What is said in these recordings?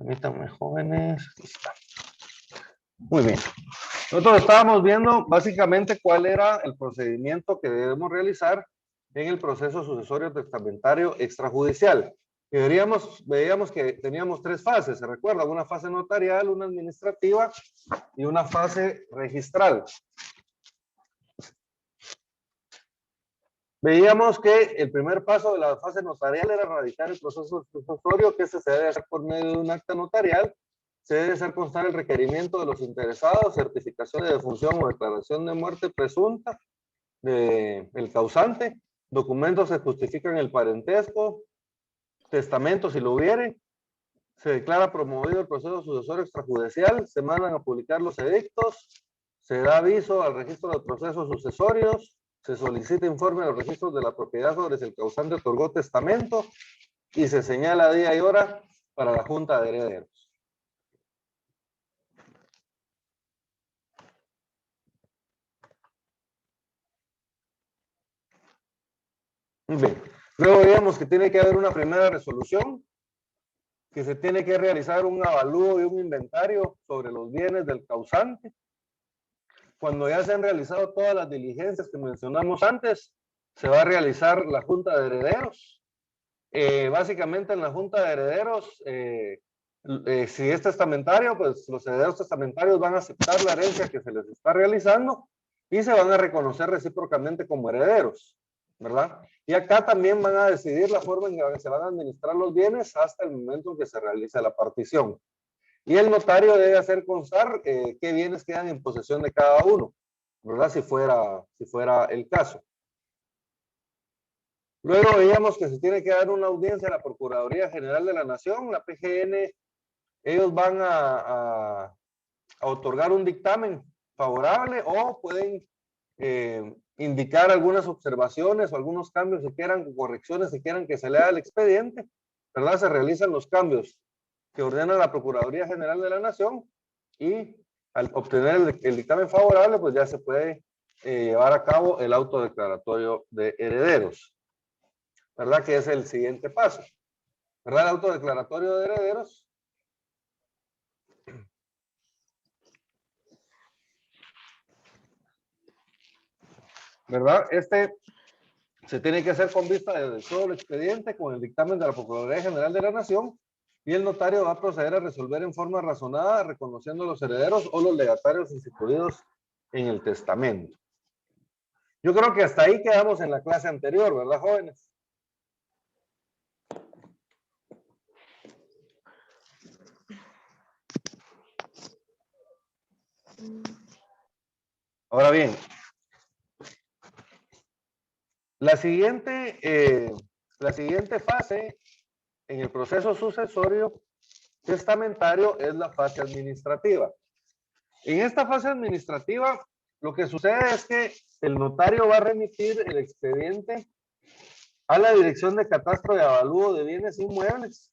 Permítanme, jóvenes. Aquí está. Muy bien. Nosotros estábamos viendo básicamente cuál era el procedimiento que debemos realizar en el proceso sucesorio testamentario extrajudicial. Veíamos que teníamos tres fases, ¿se recuerda? Una fase notarial, una administrativa y una fase registral. Veíamos que el primer paso de la fase notarial era radicar el proceso sucesorio, que se debe hacer por medio de un acta notarial. Se debe hacer constar el requerimiento de los interesados, certificación de defunción o declaración de muerte presunta del causante, documentos que justifican el parentesco, testamento si lo hubiere, se declara promovido el proceso sucesorio extrajudicial, se mandan a publicar los edictos, se da aviso al registro de procesos sucesorios, se solicita informe a los registros de la propiedad sobre si el causante otorgó testamento y se señala día y hora para la Junta de Herederos. Bien. Luego veíamos que tiene que haber una primera resolución, que se tiene que realizar un avalúo y un inventario sobre los bienes del causante. Cuando ya se han realizado todas las diligencias que mencionamos antes, se va a realizar la Junta de Herederos. Básicamente en la Junta de Herederos, si es testamentario, pues los herederos testamentarios van a aceptar la herencia que se les está realizando y se van a reconocer recíprocamente como herederos, ¿verdad? Y acá también van a decidir la forma en que se van a administrar los bienes hasta el momento en que se realice la partición. Y el notario debe hacer constar qué bienes quedan en posesión de cada uno, ¿verdad? Si fuera el caso. Luego veíamos que se tiene que dar una audiencia a la Procuraduría General de la Nación, la PGN. Ellos van a otorgar un dictamen favorable o pueden indicar algunas observaciones o algunos cambios que quieran, correcciones que quieran que se le haga al expediente, ¿verdad? Se realizan los cambios que ordena la Procuraduría General de la Nación y al obtener el dictamen favorable, pues ya se puede llevar a cabo el auto declaratorio de herederos, ¿verdad? Que es el siguiente paso, ¿verdad? El auto declaratorio de herederos. ¿Verdad? Este se tiene que hacer con vista de todo el expediente, con el dictamen de la Procuraduría General de la Nación, y el notario va a proceder a resolver en forma razonada, reconociendo los herederos o los legatarios instituidos en el testamento. Yo creo que hasta ahí quedamos en la clase anterior, ¿verdad, jóvenes? Ahora bien, la siguiente fase en el proceso sucesorio testamentario es la fase administrativa. En esta fase administrativa, lo que sucede es que el notario va a remitir el expediente a la Dirección de Catastro y Avalúo de Bienes Inmuebles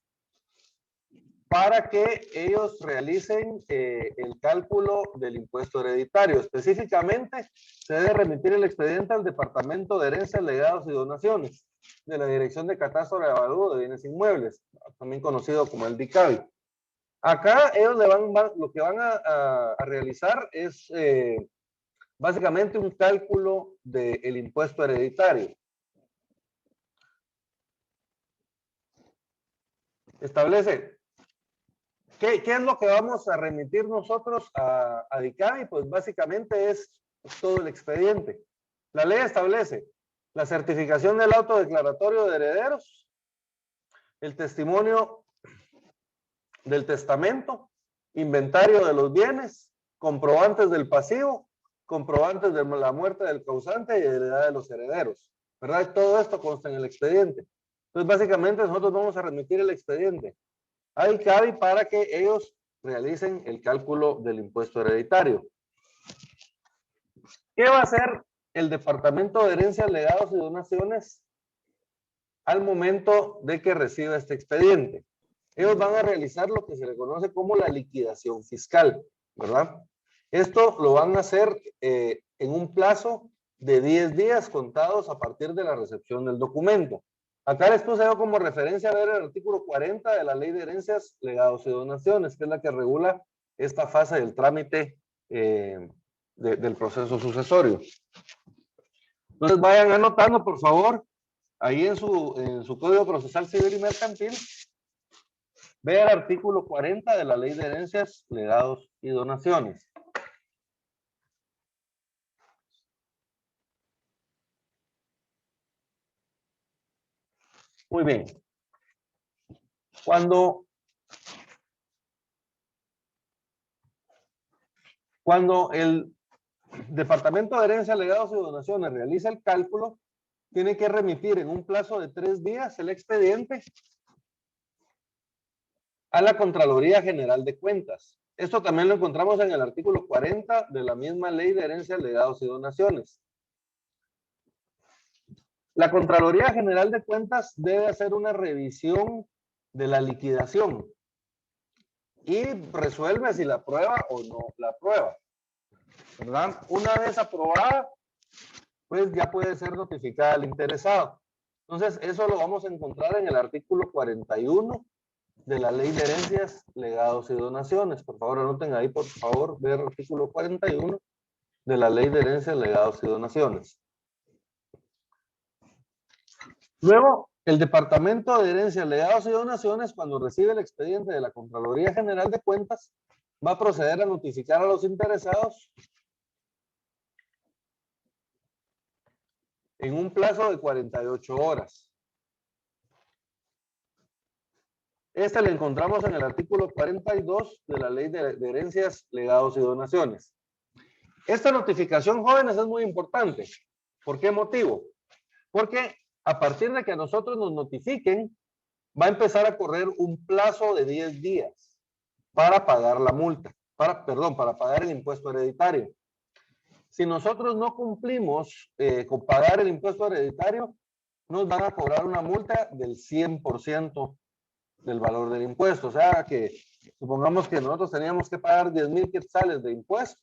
para que ellos realicen el cálculo del impuesto hereditario. Específicamente, se debe remitir el expediente al Departamento de Herencias, Legados y Donaciones de la Dirección de Catastro y Avalúo de Bienes Inmuebles, también conocido como el DICABI. Acá ellos lo que van a realizar es básicamente un cálculo del impuesto hereditario. Establece, ¿qué es lo que vamos a remitir nosotros a DICABI? Pues básicamente es todo el expediente. La ley establece la certificación del auto declaratorio de herederos, el testimonio del testamento, inventario de los bienes, comprobantes del pasivo, comprobantes de la muerte del causante y heredad de los herederos, ¿verdad? Todo esto consta en el expediente. Entonces, básicamente, nosotros vamos a remitir el expediente al DICABI para que ellos realicen el cálculo del impuesto hereditario. ¿Qué va a hacer el Departamento de Herencias, Legados y Donaciones al momento de que reciba este expediente? Ellos van a realizar lo que se le conoce como la liquidación fiscal, ¿verdad? Esto lo van a hacer en un plazo de 10 días contados a partir de la recepción del documento. Acá les puse yo como referencia a ver el artículo 40 de la Ley de Herencias, Legados y Donaciones, que es la que regula esta fase del trámite del proceso sucesorio. Entonces vayan anotando, por favor, ahí en su Código Procesal Civil y Mercantil, vea el artículo 40 de la Ley de Herencias, Legados y Donaciones. Muy bien. Cuando el Departamento de Herencia, Legados y Donaciones realiza el cálculo, tiene que remitir en un plazo de 3 días el expediente a la Contraloría General de Cuentas. Esto también lo encontramos en el artículo 40 de la misma Ley de Herencia, Legados y Donaciones. La Contraloría General de Cuentas debe hacer una revisión de la liquidación y resuelve si la aprueba o no la aprueba, ¿verdad? Una vez aprobada, pues ya puede ser notificada al interesado. Entonces, eso lo vamos a encontrar en el artículo 41 de la Ley de Herencias, Legados y Donaciones. Por favor, anoten ahí, por favor, ver el artículo 41 de la Ley de Herencias, Legados y Donaciones. Luego, el Departamento de Herencias, Legados y Donaciones, cuando recibe el expediente de la Contraloría General de Cuentas, va a proceder a notificar a los interesados en un plazo de 48 horas. Este lo encontramos en el artículo 42 de la Ley de Herencias, Legados y Donaciones. Esta notificación, jóvenes, es muy importante. ¿Por qué motivo? Porque a partir de que a nosotros nos notifiquen, va a empezar a correr un plazo de 10 días para pagar la multa, para pagar el impuesto hereditario. Si nosotros no cumplimos con pagar el impuesto hereditario, nos van a cobrar una multa del 100% del valor del impuesto. O sea que supongamos que nosotros teníamos que pagar 10,000 quetzales de impuesto,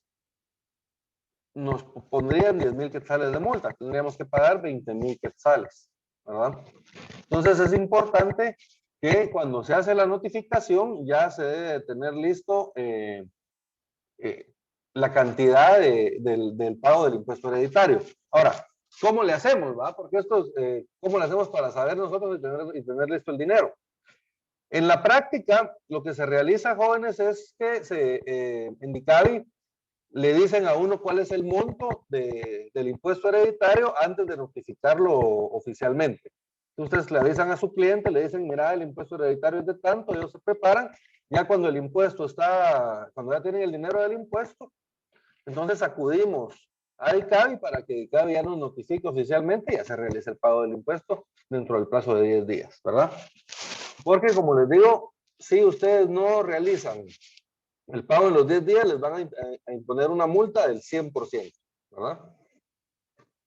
nos pondrían 10,000 quetzales de multa, tendríamos que pagar 20,000 quetzales, ¿verdad? Entonces es importante que cuando se hace la notificación ya se debe tener listo la cantidad del pago del impuesto hereditario. Ahora, ¿cómo le hacemos? ¿Va? Porque esto es, ¿cómo le hacemos para saber nosotros y tener listo el dinero? En la práctica, lo que se realiza, jóvenes, es que en DICABI le dicen a uno cuál es el monto del impuesto hereditario antes de notificarlo oficialmente. Ustedes le avisan a su cliente, le dicen, mira, el impuesto hereditario es de tanto, ellos se preparan, ya cuando el impuesto está, cuando ya tienen el dinero del impuesto, entonces acudimos a DICABI para que DICABI ya nos notifique oficialmente y ya se realice el pago del impuesto dentro del plazo de 10 días, ¿verdad? Porque como les digo, si ustedes no realizan el pago en los 10 días, les van a imponer una multa del 100%, ¿verdad?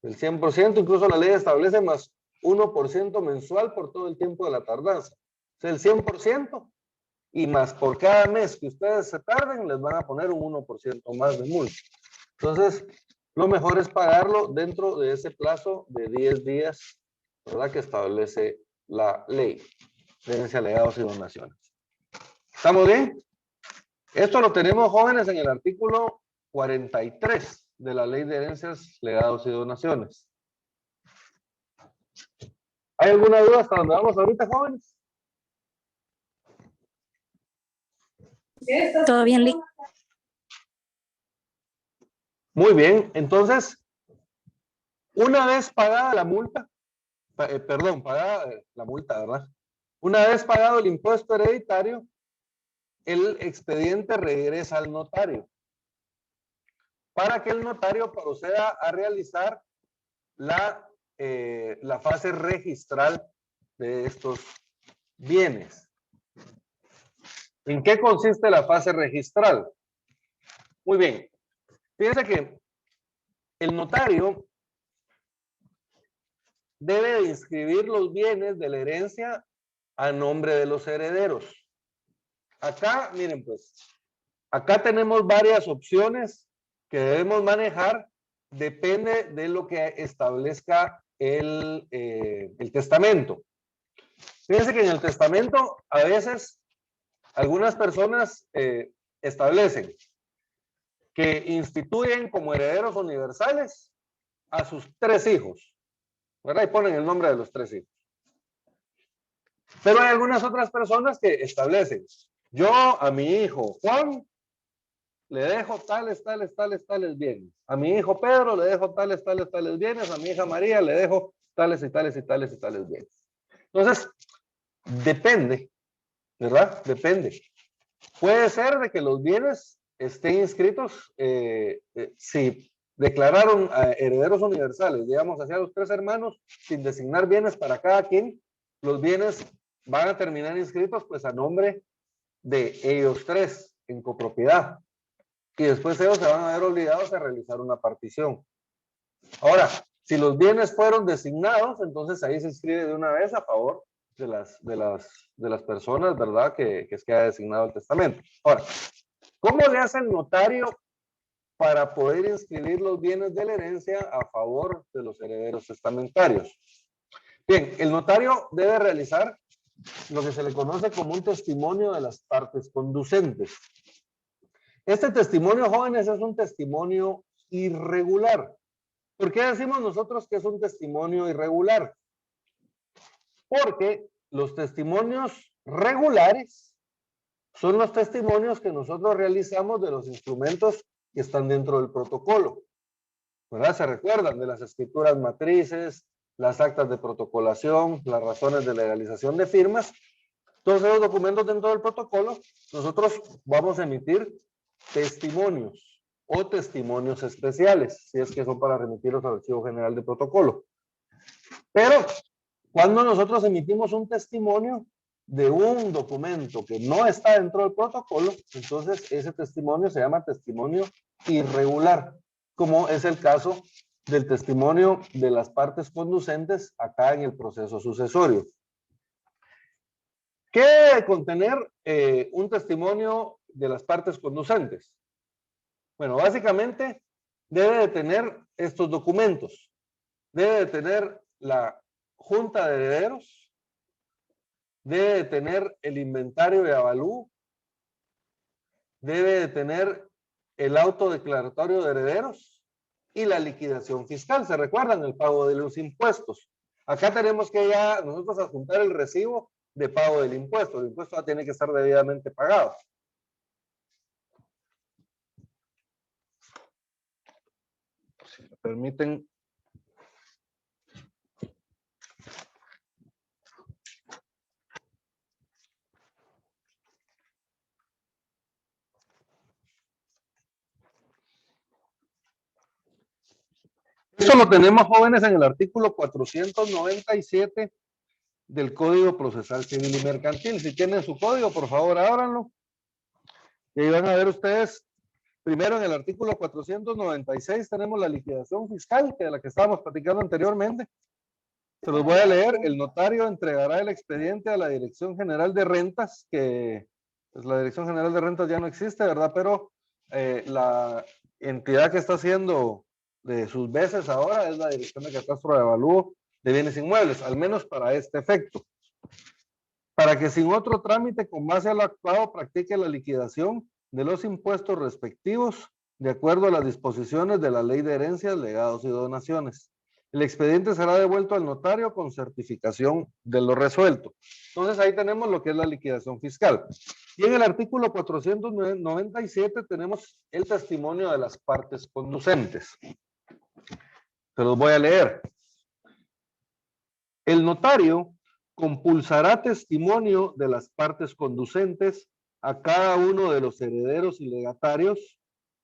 Del 100%, incluso la ley establece más 1% mensual por todo el tiempo de la tardanza. O sea, el 100% y más por cada mes que ustedes se tarden, les van a poner un 1% más de multa. Entonces, lo mejor es pagarlo dentro de ese plazo de 10 días, ¿verdad? Que establece la ley de herencia, legados y donaciones. ¿Estamos bien? Esto lo tenemos, jóvenes, en el artículo 43 de la Ley de Herencias, Legados y Donaciones. ¿Hay alguna duda hasta donde vamos ahorita, jóvenes? Todo bien, Lick. Muy bien, entonces, una vez pagada la multa, pagada la multa, ¿verdad? Una vez pagado el impuesto hereditario, el expediente regresa al notario para que el notario proceda a realizar la fase registral de estos bienes. ¿En qué consiste la fase registral? Muy bien. Fíjense que el notario debe de inscribir los bienes de la herencia a nombre de los herederos. Acá, miren pues, acá tenemos varias opciones que debemos manejar. Depende de lo que establezca el testamento. Fíjense que en el testamento a veces algunas personas establecen que instituyen como herederos universales a sus 3 hijos, ¿verdad? Y ponen el nombre de los 3 hijos. Pero hay algunas otras personas que establecen, yo a mi hijo Juan le dejo tales bienes. A mi hijo Pedro le dejo tales bienes. A mi hija María le dejo tales bienes. Entonces, depende, ¿verdad? Depende. Puede ser de que los bienes estén inscritos, si declararon herederos universales, digamos, hacia los 3 hermanos, sin designar bienes para cada quien, los bienes van a terminar inscritos pues a nombre de ellos 3 en copropiedad. Y después ellos se van a ver obligados a realizar una partición. Ahora, si los bienes fueron designados, entonces ahí se inscribe de una vez a favor de las personas, ¿verdad? Que ha designado el testamento. Ahora, ¿cómo le hace el notario para poder inscribir los bienes de la herencia a favor de los herederos testamentarios? Bien, el notario debe realizar lo que se le conoce como un testimonio de las partes conducentes. Este testimonio, jóvenes, es un testimonio irregular. ¿Por qué decimos nosotros que es un testimonio irregular? Porque los testimonios regulares son los testimonios que nosotros realizamos de los instrumentos que están dentro del protocolo, ¿verdad? Se recuerdan de las escrituras matrices, las actas de protocolación, las razones de legalización de firmas. Todos esos documentos dentro del protocolo, nosotros vamos a emitir testimonios o testimonios especiales, si es que son para remitirlos al Archivo General de Protocolo. Pero cuando nosotros emitimos un testimonio de un documento que no está dentro del protocolo, entonces ese testimonio se llama testimonio irregular, como es el caso del testimonio de las partes conducentes acá en el proceso sucesorio. ¿Qué debe contener un testimonio de las partes conducentes? Bueno, básicamente debe de tener estos documentos. Debe de tener la junta de herederos, debe de tener el inventario de avalúo, debe de tener el auto declaratorio de herederos y la liquidación fiscal. ¿Se recuerdan? El pago de los impuestos. Acá tenemos que ya nosotros adjuntar el recibo de pago del impuesto. El impuesto ya tiene que estar debidamente pagado. Si me permiten. Esto lo tenemos, jóvenes, en el artículo 497 del Código Procesal Civil y Mercantil. Si tienen su código, por favor, ábranlo. Y ahí van a ver ustedes, primero en el artículo 496 tenemos la liquidación fiscal, de la que estábamos platicando anteriormente. Se los voy a leer. El notario entregará el expediente a la Dirección General de Rentas, que pues, la Dirección General de Rentas ya no existe, ¿verdad? Pero la entidad que está haciendo de sus veces ahora es la Dirección de Catastro de Avalúo de Bienes Inmuebles, al menos para este efecto. Para que sin otro trámite con base a lo actuado practique la liquidación de los impuestos respectivos de acuerdo a las disposiciones de la Ley de Herencias, Legados y Donaciones. El expediente será devuelto al notario con certificación de lo resuelto. Entonces ahí tenemos lo que es la liquidación fiscal. Y en el artículo 497 tenemos el testimonio de las partes conducentes. Se los voy a leer. El notario compulsará testimonio de las partes conducentes a cada uno de los herederos y legatarios,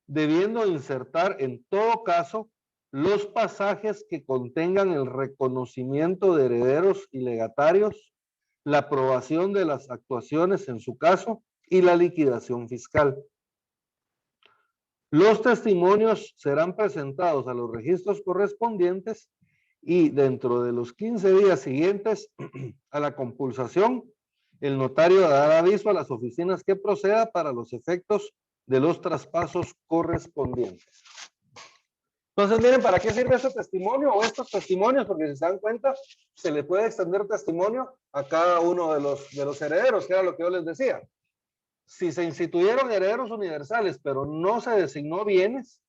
debiendo insertar en todo caso los pasajes que contengan el reconocimiento de herederos y legatarios, la aprobación de las actuaciones en su caso y la liquidación fiscal. Los testimonios serán presentados a los registros correspondientes y dentro de los 15 días siguientes a la compulsación, el notario dará aviso a las oficinas que proceda para los efectos de los traspasos correspondientes. Entonces, miren, ¿para qué sirve este testimonio o estos testimonios? Porque si se dan cuenta, se le puede extender testimonio a cada uno de los herederos, que era lo que yo les decía. Si se instituyeron herederos universales, pero no se designó bienes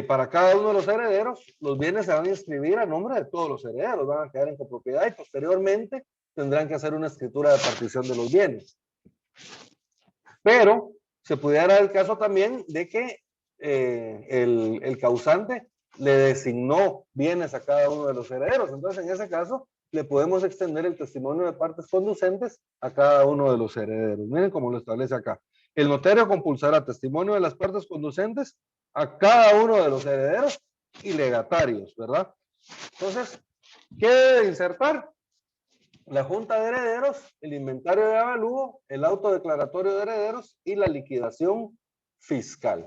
para cada uno de los herederos, los bienes se van a inscribir a nombre de todos los herederos, van a quedar en copropiedad y posteriormente tendrán que hacer una escritura de partición de los bienes. Pero se pudiera dar el caso también de que el causante le designó bienes a cada uno de los herederos. Entonces, en ese caso, le podemos extender el testimonio de partes conducentes a cada uno de los herederos. Miren cómo lo establece acá. El notario compulsará testimonio de las partes conducentes a cada uno de los herederos y legatarios, ¿verdad? Entonces, ¿qué debe insertar? La junta de herederos, el inventario de avalúo, el auto declaratorio de herederos y la liquidación fiscal.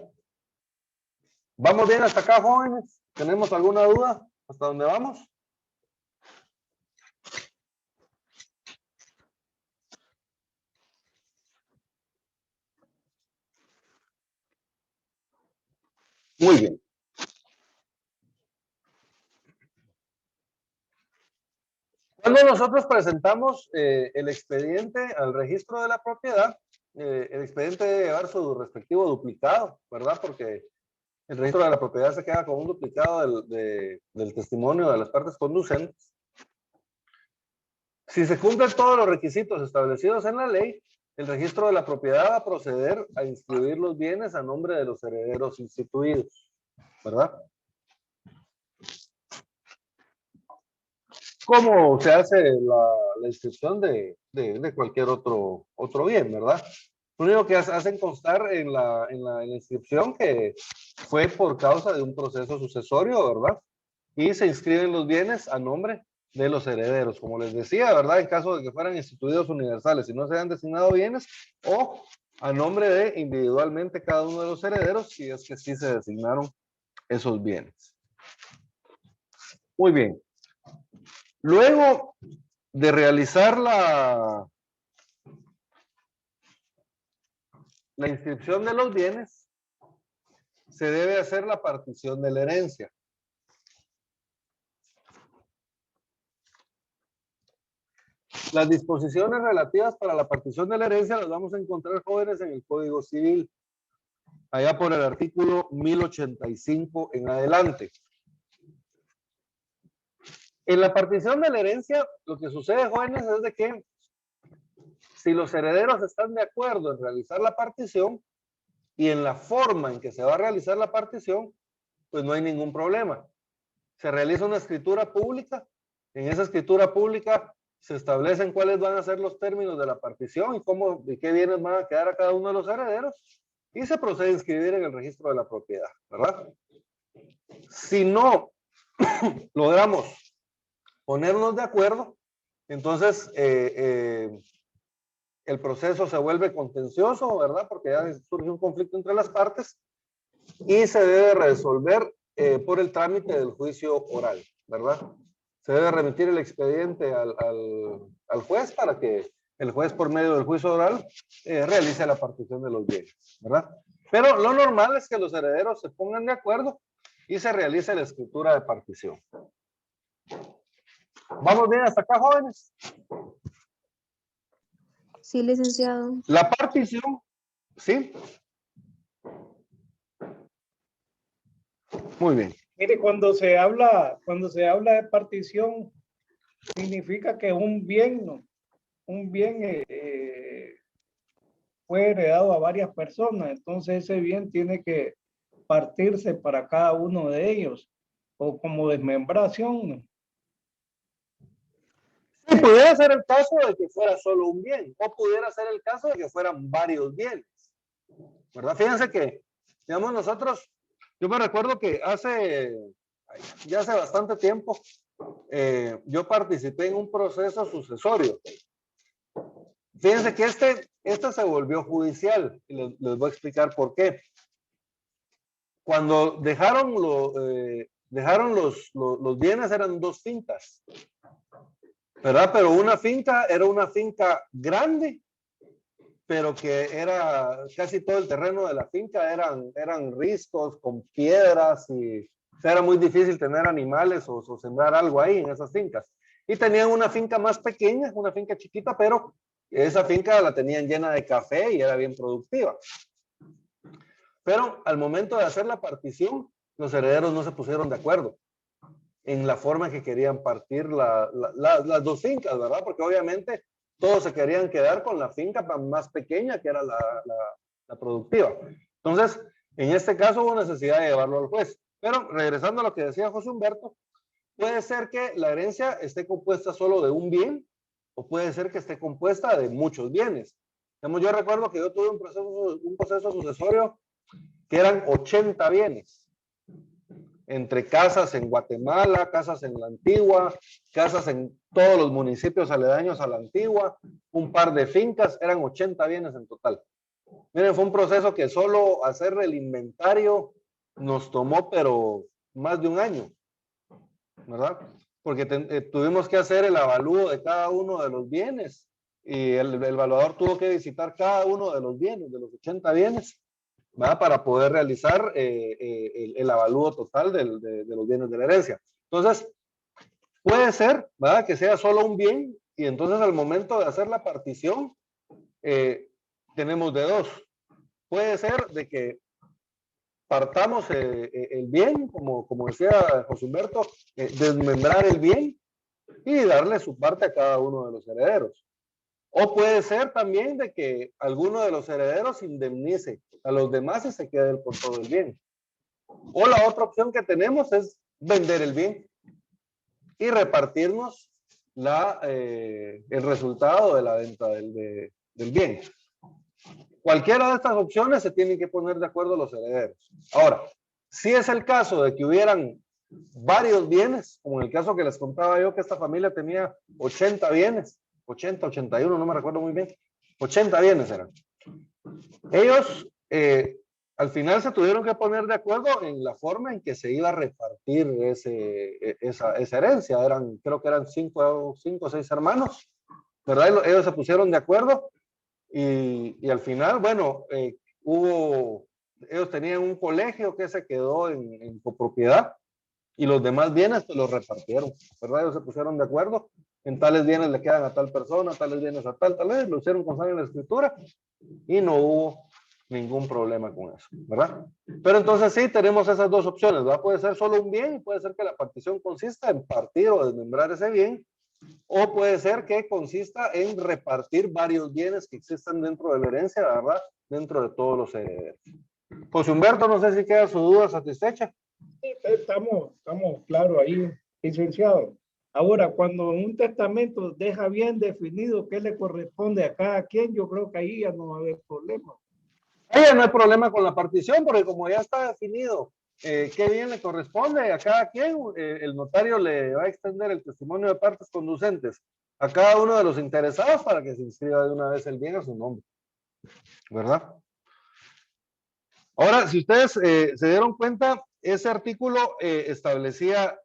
¿Vamos bien hasta acá, jóvenes? ¿Tenemos alguna duda? ¿Hasta dónde vamos? Muy bien. Cuando nosotros presentamos el expediente al registro de la propiedad, el expediente debe llevar su respectivo duplicado, ¿verdad? Porque el registro de la propiedad se queda con un duplicado del testimonio de las partes conducentes. Si se cumplen todos los requisitos establecidos en la ley, el registro de la propiedad va a proceder a inscribir los bienes a nombre de los herederos instituidos, ¿verdad? Como se hace la inscripción de cualquier otro bien, ¿verdad? Lo único que hacen constar en la inscripción que fue por causa de un proceso sucesorio, ¿verdad? Y se inscriben los bienes a nombre de los herederos, como les decía, ¿verdad? En caso de que fueran instituidos universales y no se hayan designado bienes, o a nombre de individualmente cada uno de los herederos, si es que sí se designaron esos bienes. Muy bien. Luego de realizar la inscripción de los bienes, se debe hacer la partición de la herencia. Las disposiciones relativas para la partición de la herencia las vamos a encontrar, jóvenes, en el Código Civil, allá por el artículo 1085 en adelante. En la partición de la herencia, lo que sucede, jóvenes, es de que si los herederos están de acuerdo en realizar la partición y en la forma en que se va a realizar la partición, pues no hay ningún problema. Se realiza una escritura pública. En esa escritura pública se establecen cuáles van a ser los términos de la partición y qué bienes van a quedar a cada uno de los herederos, y se procede a inscribir en el registro de la propiedad, ¿verdad? Si no logramos ponernos de acuerdo, entonces el proceso se vuelve contencioso, ¿verdad? Porque ya surge un conflicto entre las partes y se debe resolver por el trámite del juicio oral, ¿verdad? Se debe remitir el expediente al juez para que el juez, por medio del juicio oral, realice la partición de los bienes, ¿verdad? Pero lo normal es que los herederos se pongan de acuerdo y se realice la escritura de partición. ¿Vamos bien hasta acá, jóvenes? Sí, licenciado. La partición, ¿sí? Muy bien. Mire, cuando se habla de partición, significa que un bien fue heredado a varias personas, entonces ese bien tiene que partirse para cada uno de ellos, o como desmembración, ¿no? Sí, pudiera ser el caso de que fuera solo un bien, o pudiera ser el caso de que fueran varios bienes, ¿verdad? Fíjense que, digamos, nosotros, yo me recuerdo que ya hace bastante tiempo, yo participé en un proceso sucesorio. Fíjense que este se volvió judicial, y les voy a explicar por qué. Cuando dejaron los bienes, eran dos fincas, ¿verdad? Pero una finca era una finca grande pero que era casi todo el terreno de la finca eran riscos con piedras y o sea, era muy difícil tener animales o sembrar algo ahí en esas fincas. Y tenían una finca más pequeña, una finca chiquita, pero esa finca la tenían llena de café y era bien productiva. Pero al momento de hacer la partición, los herederos no se pusieron de acuerdo en la forma en que querían partir las dos fincas, ¿verdad? Porque obviamente todos se querían quedar con la finca más pequeña, que era la productiva. Entonces, en este caso hubo necesidad de llevarlo al juez. Pero regresando a lo que decía José Humberto, puede ser que la herencia esté compuesta solo de un bien o puede ser que esté compuesta de muchos bienes. Yo recuerdo que yo tuve un proceso sucesorio que eran 80 bienes, entre casas en Guatemala, casas en la Antigua, casas en todos los municipios aledaños a la Antigua, un par de fincas, eran 80 bienes en total. Miren, fue un proceso que solo hacer el inventario nos tomó, pero más de un año, ¿verdad? Porque tuvimos que hacer el avalúo de cada uno de los bienes y el evaluador tuvo que visitar cada uno de los bienes, de los 80 bienes, ¿verdad? Para poder realizar el avalúo total de los bienes de la herencia. Entonces, puede ser, ¿verdad? Que sea solo un bien y entonces al momento de hacer la partición, tenemos de dos. Puede ser de que partamos el bien, como decía José Humberto, desmembrar el bien y darle su parte a cada uno de los herederos. O puede ser también de que alguno de los herederos indemnice a los demás y se quede con todo el bien. O la otra opción que tenemos es vender el bien y repartirnos el resultado de la venta del bien. Cualquiera de estas opciones se tienen que poner de acuerdo los herederos. Ahora, si es el caso de que hubieran varios bienes, como en el caso que les contaba yo, que esta familia tenía 80 bienes, 80, 81, no me recuerdo muy bien, 80 bienes eran. Ellos al final se tuvieron que poner de acuerdo en la forma en que se iba a repartir esa herencia. Creo que eran 5 o 6 hermanos, ¿verdad? Ellos se pusieron de acuerdo. Y al final, bueno, ellos tenían un colegio que se quedó en copropiedad y los demás bienes pues los repartieron, ¿verdad? Ellos se pusieron de acuerdo, en tales bienes le quedan a tal persona, tales bienes a tal vez, lo hicieron con en la escritura y no hubo ningún problema con eso, ¿verdad? Pero entonces sí, tenemos esas dos opciones, ¿verdad? Puede ser solo un bien y puede ser que la partición consista en partir o desmembrar ese bien, o puede ser que consista en repartir varios bienes que existan dentro de la herencia, ¿verdad? Dentro de todos los herederos. José Humberto, no sé si queda su duda satisfecha. Estamos claro ahí, licenciado. Ahora, cuando un testamento deja bien definido qué le corresponde a cada quien, yo creo que ahí ya no va a haber problema. Ahí ya no hay problema con la partición, porque como ya está definido qué bien le corresponde a cada quien, el notario le va a extender el testimonio de partes conducentes a cada uno de los interesados para que se inscriba de una vez el bien a su nombre, ¿verdad? Ahora, si ustedes se dieron cuenta, ese artículo establecía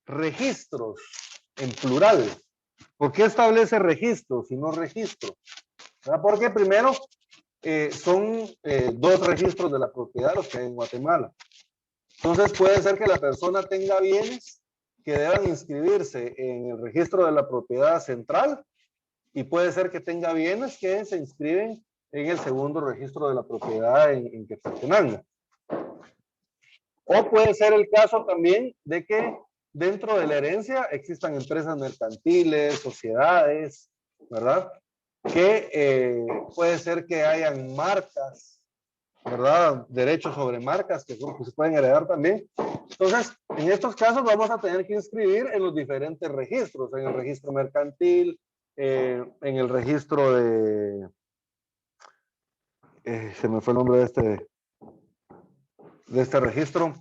registros en plural. ¿Por qué establece registros y no registros? ¿Verdad? Porque primero son dos registros de la propiedad los que hay en Guatemala. Entonces puede ser que la persona tenga bienes que deban inscribirse en el registro de la propiedad central y puede ser que tenga bienes que se inscriben en el segundo registro de la propiedad en Quetzaltenango. O puede ser el caso también de que dentro de la herencia existan empresas mercantiles, sociedades, ¿verdad? Que puede ser que hayan marcas, ¿verdad? Derechos sobre marcas que se pueden heredar también. Entonces, en estos casos vamos a tener que inscribir en los diferentes registros, en el registro mercantil, en el registro de... se me fue el nombre de este registro.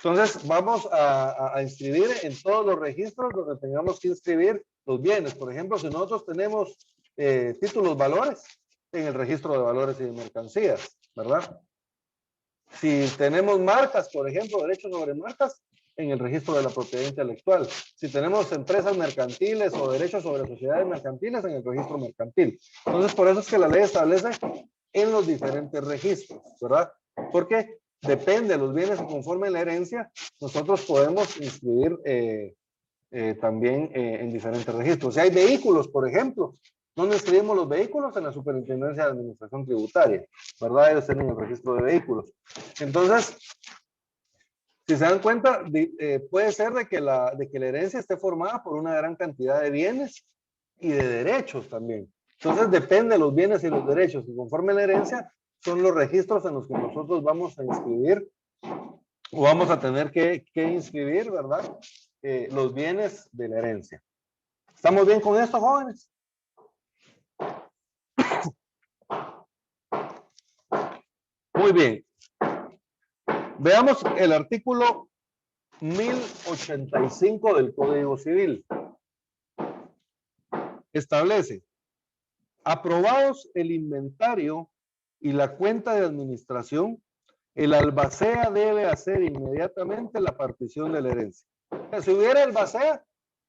Entonces, vamos a inscribir en todos los registros donde tengamos que inscribir los bienes. Por ejemplo, si nosotros tenemos títulos valores, en el registro de valores y de mercancías, ¿verdad? Si tenemos marcas, por ejemplo, derechos sobre marcas, en el registro de la propiedad intelectual. Si tenemos empresas mercantiles o derechos sobre sociedades mercantiles, en el registro mercantil. Entonces, por eso es que la ley establece en los diferentes registros, ¿verdad? Porque depende de los bienes que conformen la herencia, nosotros podemos inscribir también en diferentes registros. Si hay vehículos, por ejemplo, ¿dónde inscribimos los vehículos? En la Superintendencia de Administración Tributaria, ¿verdad? Ellos tienen el registro de vehículos. Entonces, si se dan cuenta, puede ser de que la herencia esté formada por una gran cantidad de bienes y de derechos también. Entonces, depende de los bienes y los derechos que conforme la herencia, son los registros en los que nosotros vamos a inscribir o vamos a tener que inscribir, ¿verdad? Los bienes de la herencia. ¿Estamos bien con esto, jóvenes? Muy bien. Veamos el artículo 1085 del Código Civil. Establece: aprobados el inventario y la cuenta de administración, el albacea debe hacer inmediatamente la partición de la herencia. Si hubiera albacea,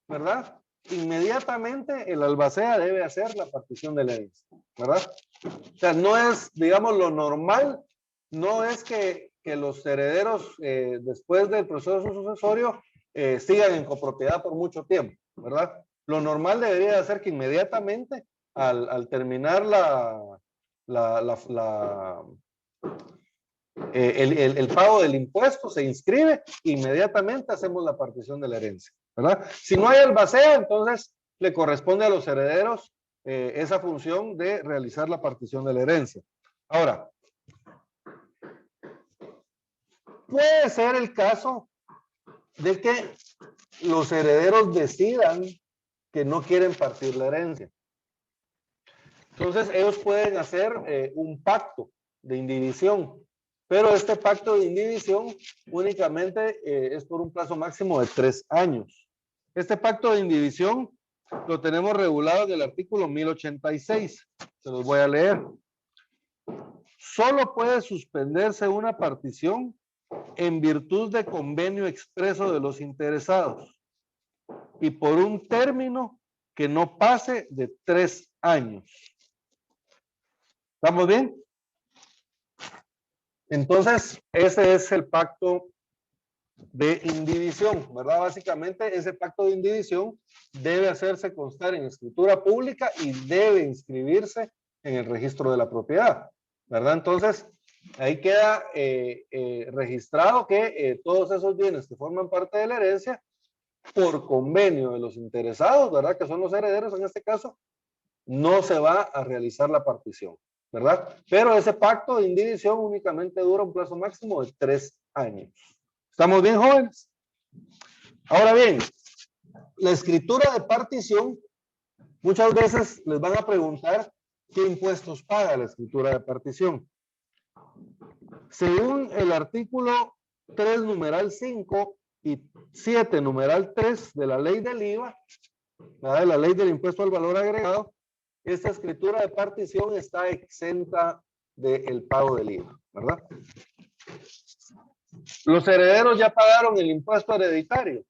¿verdad? Inmediatamente el albacea debe hacer la partición de la herencia, ¿verdad? O sea, no es, digamos, lo normal, no es que los herederos después del proceso sucesorio sigan en copropiedad por mucho tiempo, ¿verdad? Lo normal debería de ser que inmediatamente al terminar el pago del impuesto se inscribe, inmediatamente hacemos la partición de la herencia, ¿verdad? Si no hay albacea, entonces le corresponde a los herederos esa función de realizar la partición de la herencia. Ahora, puede ser el caso de que los herederos decidan que no quieren partir la herencia. Entonces, ellos pueden hacer un pacto de indivisión, pero este pacto de indivisión únicamente es por un plazo máximo de 3 años. Este pacto de indivisión lo tenemos regulado en el artículo 1086. Se los voy a leer. Solo puede suspenderse una partición en virtud de convenio expreso de los interesados y por un término que no pase de 3 años. ¿Estamos bien? Entonces, ese es el pacto de indivisión, ¿verdad? Básicamente, ese pacto de indivisión debe hacerse constar en escritura pública y debe inscribirse en el registro de la propiedad, ¿verdad? Entonces, ahí queda registrado que todos esos bienes que forman parte de la herencia, por convenio de los interesados, ¿verdad? Que son los herederos en este caso, no se va a realizar la partición, ¿verdad? Pero ese pacto de indivisión únicamente dura un plazo máximo de 3 años. ¿Estamos bien, jóvenes? Ahora bien, la escritura de partición, muchas veces les van a preguntar qué impuestos paga la escritura de partición. Según el artículo 3, numeral 5 y 7, numeral 3 de la ley del IVA, ¿verdad? De la ley del impuesto al valor agregado, esta escritura de partición está exenta del pago del IVA, ¿verdad? Los herederos ya pagaron el impuesto hereditario.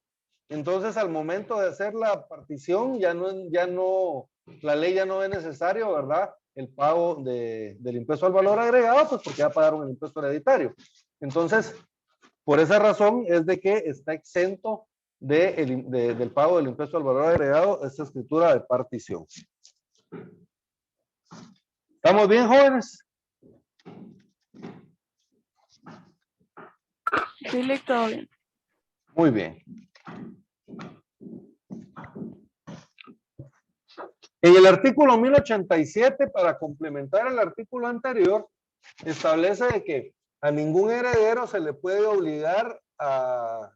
Entonces, al momento de hacer la partición, la ley ya no es necesario, ¿verdad? El pago del impuesto al valor agregado, pues porque ya pagaron el impuesto hereditario. Entonces, por esa razón es de que está exento del pago del impuesto al valor agregado esta escritura de partición. ¿Estamos bien, jóvenes? Sí, todo bien. Muy bien. En el artículo 1087, para complementar el artículo anterior, establece de que a ningún heredero se le puede obligar a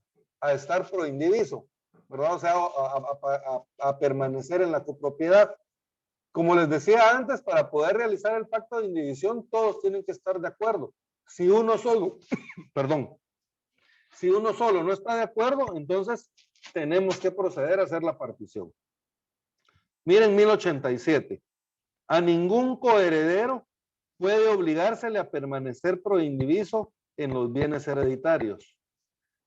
estar proindiviso, ¿verdad? O sea, a permanecer en la copropiedad. Como les decía antes, para poder realizar el pacto de indivisión, todos tienen que estar de acuerdo. Si uno solo, perdón, si uno solo no está de acuerdo, entonces tenemos que proceder a hacer la partición. Miren 1087. A ningún coheredero puede obligársele a permanecer proindiviso en los bienes hereditarios,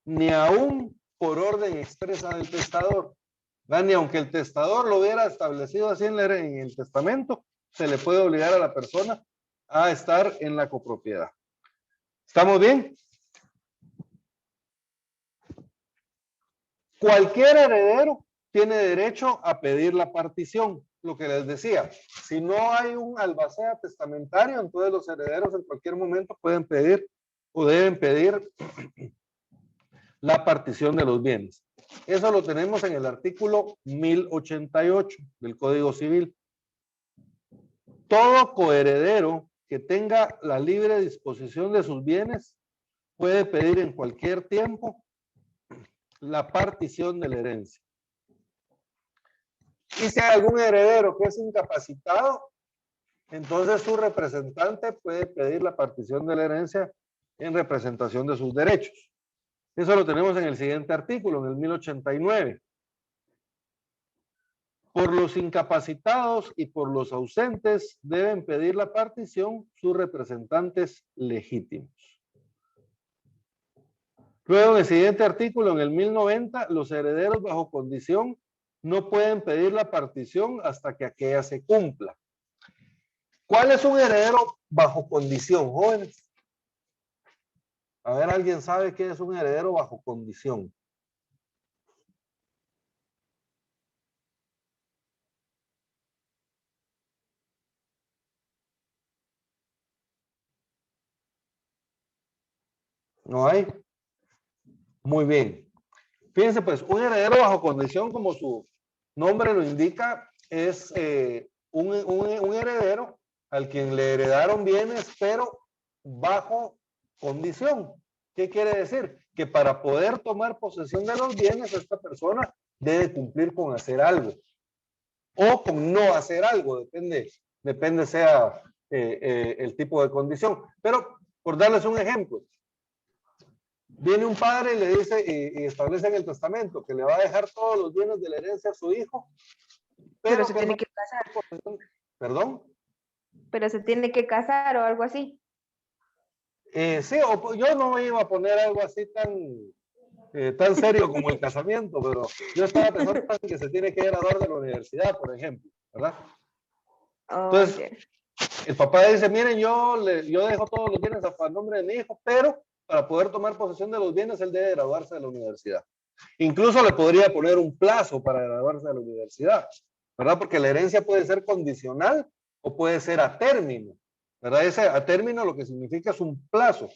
ni aún por orden expresa del testador. Ni aunque el testador lo hubiera establecido así en el testamento, se le puede obligar a la persona a estar en la copropiedad. ¿Estamos bien? Cualquier heredero tiene derecho a pedir la partición. Lo que les decía, si no hay un albacea testamentario, entonces los herederos en cualquier momento pueden pedir o deben pedir la partición de los bienes. Eso lo tenemos en el artículo 1088 del Código Civil. Todo coheredero que tenga la libre disposición de sus bienes puede pedir en cualquier tiempo la partición de la herencia. Y si hay algún heredero que es incapacitado, entonces su representante puede pedir la partición de la herencia en representación de sus derechos. Eso lo tenemos en el siguiente artículo, en el 1089. Por los incapacitados y por los ausentes deben pedir la partición sus representantes legítimos. Luego en el siguiente artículo, en el 1090, los herederos bajo condición no pueden pedir la partición hasta que aquella se cumpla. ¿Cuál es un heredero bajo condición, jóvenes? A ver, ¿alguien sabe qué es un heredero bajo condición? ¿No hay? Muy bien. Fíjense pues, un heredero bajo condición, como su nombre lo indica, es un heredero al quien le heredaron bienes, pero bajo condición. ¿Qué quiere decir? Que para poder tomar posesión de los bienes, esta persona debe cumplir con hacer algo o con no hacer algo, depende sea el tipo de condición. Pero por darles un ejemplo, viene un padre y le dice y establece en el testamento que le va a dejar todos los bienes de la herencia a su hijo, pero se tiene que casar. ¿Perdón? Pero se tiene que casar o algo así. Sí, yo no me iba a poner algo así tan serio como el casamiento, pero yo estaba pensando en que se tiene que graduar de la universidad, por ejemplo, ¿verdad? Entonces, el papá dice, miren, yo dejo todos los bienes a nombre de mi hijo, pero para poder tomar posesión de los bienes, él debe graduarse de la universidad. Incluso le podría poner un plazo para graduarse de la universidad, ¿verdad? Porque la herencia puede ser condicional o puede ser a término, ¿verdad? Ese a término lo que significa es un plazo.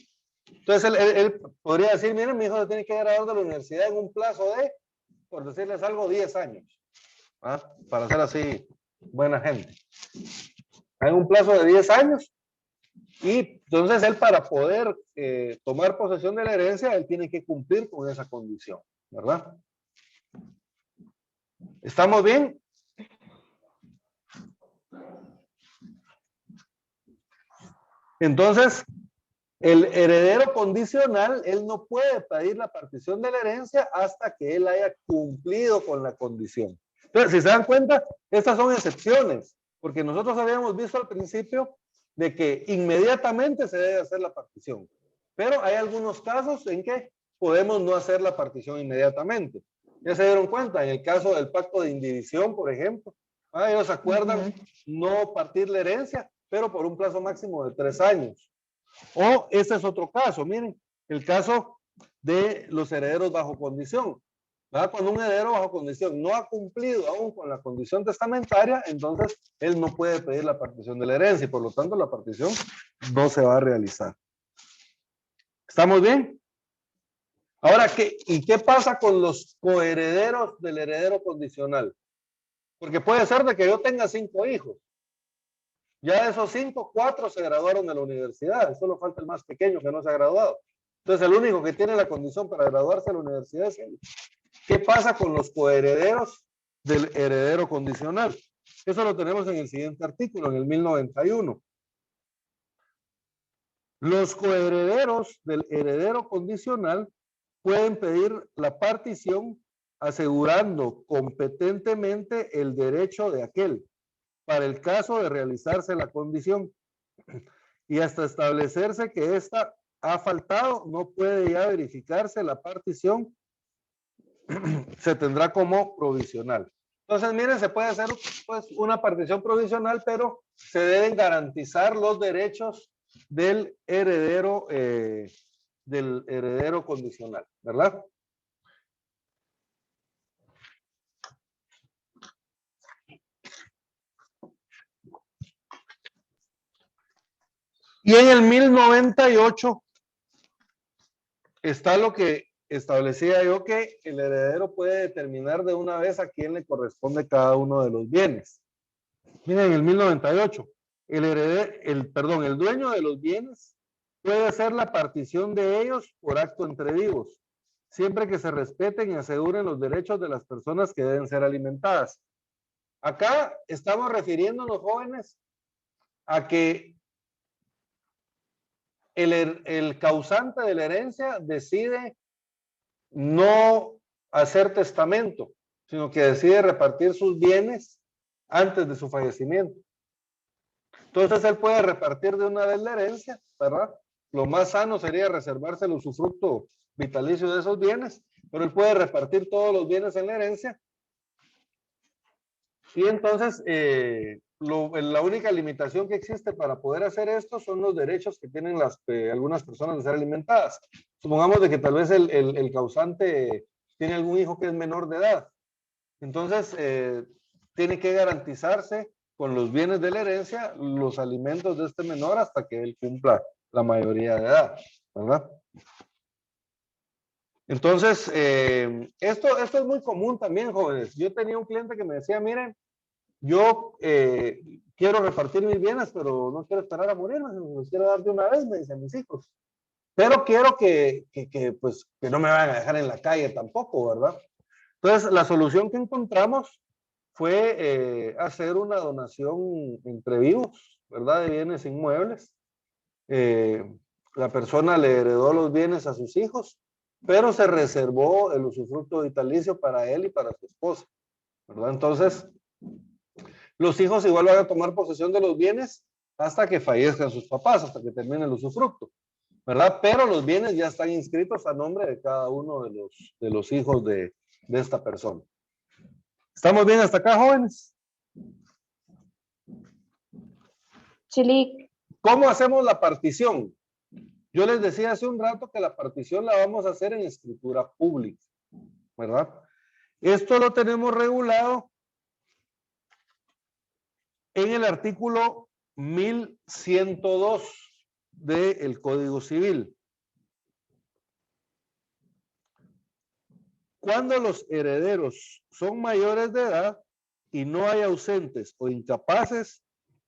Entonces él podría decir, miren, mi hijo se tiene que graduar de la universidad en un plazo de, por decirles algo, 10 años, ¿ah? Para ser así buena gente. Hay un plazo de 10 años y entonces él para poder tomar posesión de la herencia, él tiene que cumplir con esa condición, ¿verdad? ¿Estamos bien? Entonces, el heredero condicional, él no puede pedir la partición de la herencia hasta que él haya cumplido con la condición. Entonces, si se dan cuenta, estas son excepciones, porque nosotros habíamos visto al principio de que inmediatamente se debe hacer la partición. Pero hay algunos casos en que podemos no hacer la partición inmediatamente. Ya se dieron cuenta, en el caso del pacto de indivisión, por ejemplo, ellos acuerdan no partir la herencia, pero por un plazo máximo de 3 años. O este es otro caso, miren, el caso de los herederos bajo condición. ¿Verdad? Cuando un heredero bajo condición no ha cumplido aún con la condición testamentaria, entonces él no puede pedir la partición de la herencia y por lo tanto la partición no se va a realizar. ¿Estamos bien? Ahora, ¿y qué pasa con los coherederos del heredero condicional? Porque puede ser de que yo tenga 5 hijos. Ya de esos 5, 4 se graduaron de la universidad. Solo falta el más pequeño que no se ha graduado. Entonces, el único que tiene la condición para graduarse de la universidad es él. ¿Qué pasa con los coherederos del heredero condicional? Eso lo tenemos en el siguiente artículo, en el 1091. Los coherederos del heredero condicional pueden pedir la partición asegurando competentemente el derecho de aquel para el caso de realizarse la condición y hasta establecerse que ésta ha faltado, no puede ya verificarse la partición se tendrá como provisional. Entonces, miren, se puede hacer pues una partición provisional, pero se deben garantizar los derechos del heredero condicional, ¿verdad? Y en el 1098 está lo que establecía yo, que el heredero puede determinar de una vez a quién le corresponde cada uno de los bienes. Miren, en el 1098, el dueño de los bienes puede hacer la partición de ellos por acto entre vivos, siempre que se respeten y aseguren los derechos de las personas que deben ser alimentadas. Acá estamos refiriéndonos, jóvenes, a que el causante de la herencia decide no hacer testamento, sino que decide repartir sus bienes antes de su fallecimiento. Entonces él puede repartir de una vez la herencia, ¿verdad? Lo más sano sería reservarse el usufructo vitalicio de esos bienes, pero él puede repartir todos los bienes en la herencia. Y entonces la única limitación que existe para poder hacer esto son los derechos que tienen algunas personas de ser alimentadas. Supongamos de que tal vez el causante tiene algún hijo que es menor de edad. Entonces, tiene que garantizarse con los bienes de la herencia los alimentos de este menor hasta que él cumpla la mayoría de edad, ¿verdad? Entonces, esto es muy común también, jóvenes. Yo tenía un cliente que me decía, miren, yo quiero repartir mis bienes, pero no quiero esperar a morirme, los quiero dar de una vez, me dicen mis hijos. Pero quiero pues, que no me vayan a dejar en la calle tampoco, ¿verdad? Entonces, la solución que encontramos fue hacer una donación entre vivos, ¿verdad? De bienes inmuebles. La persona le heredó los bienes a sus hijos, pero se reservó el usufructo vitalicio para él y para su esposa, ¿verdad? Entonces, los hijos igual van a tomar posesión de los bienes hasta que fallezcan sus papás, hasta que termine el usufructo, ¿verdad? Pero los bienes ya están inscritos a nombre de cada uno de los hijos de esta persona. ¿Estamos bien hasta acá, jóvenes? Chilic. ¿Cómo hacemos la partición? Yo les decía hace un rato que la partición la vamos a hacer en escritura pública, ¿verdad? Esto lo tenemos regulado en el artículo 1102 del Código Civil. Cuando los herederos son mayores de edad y no hay ausentes o incapaces,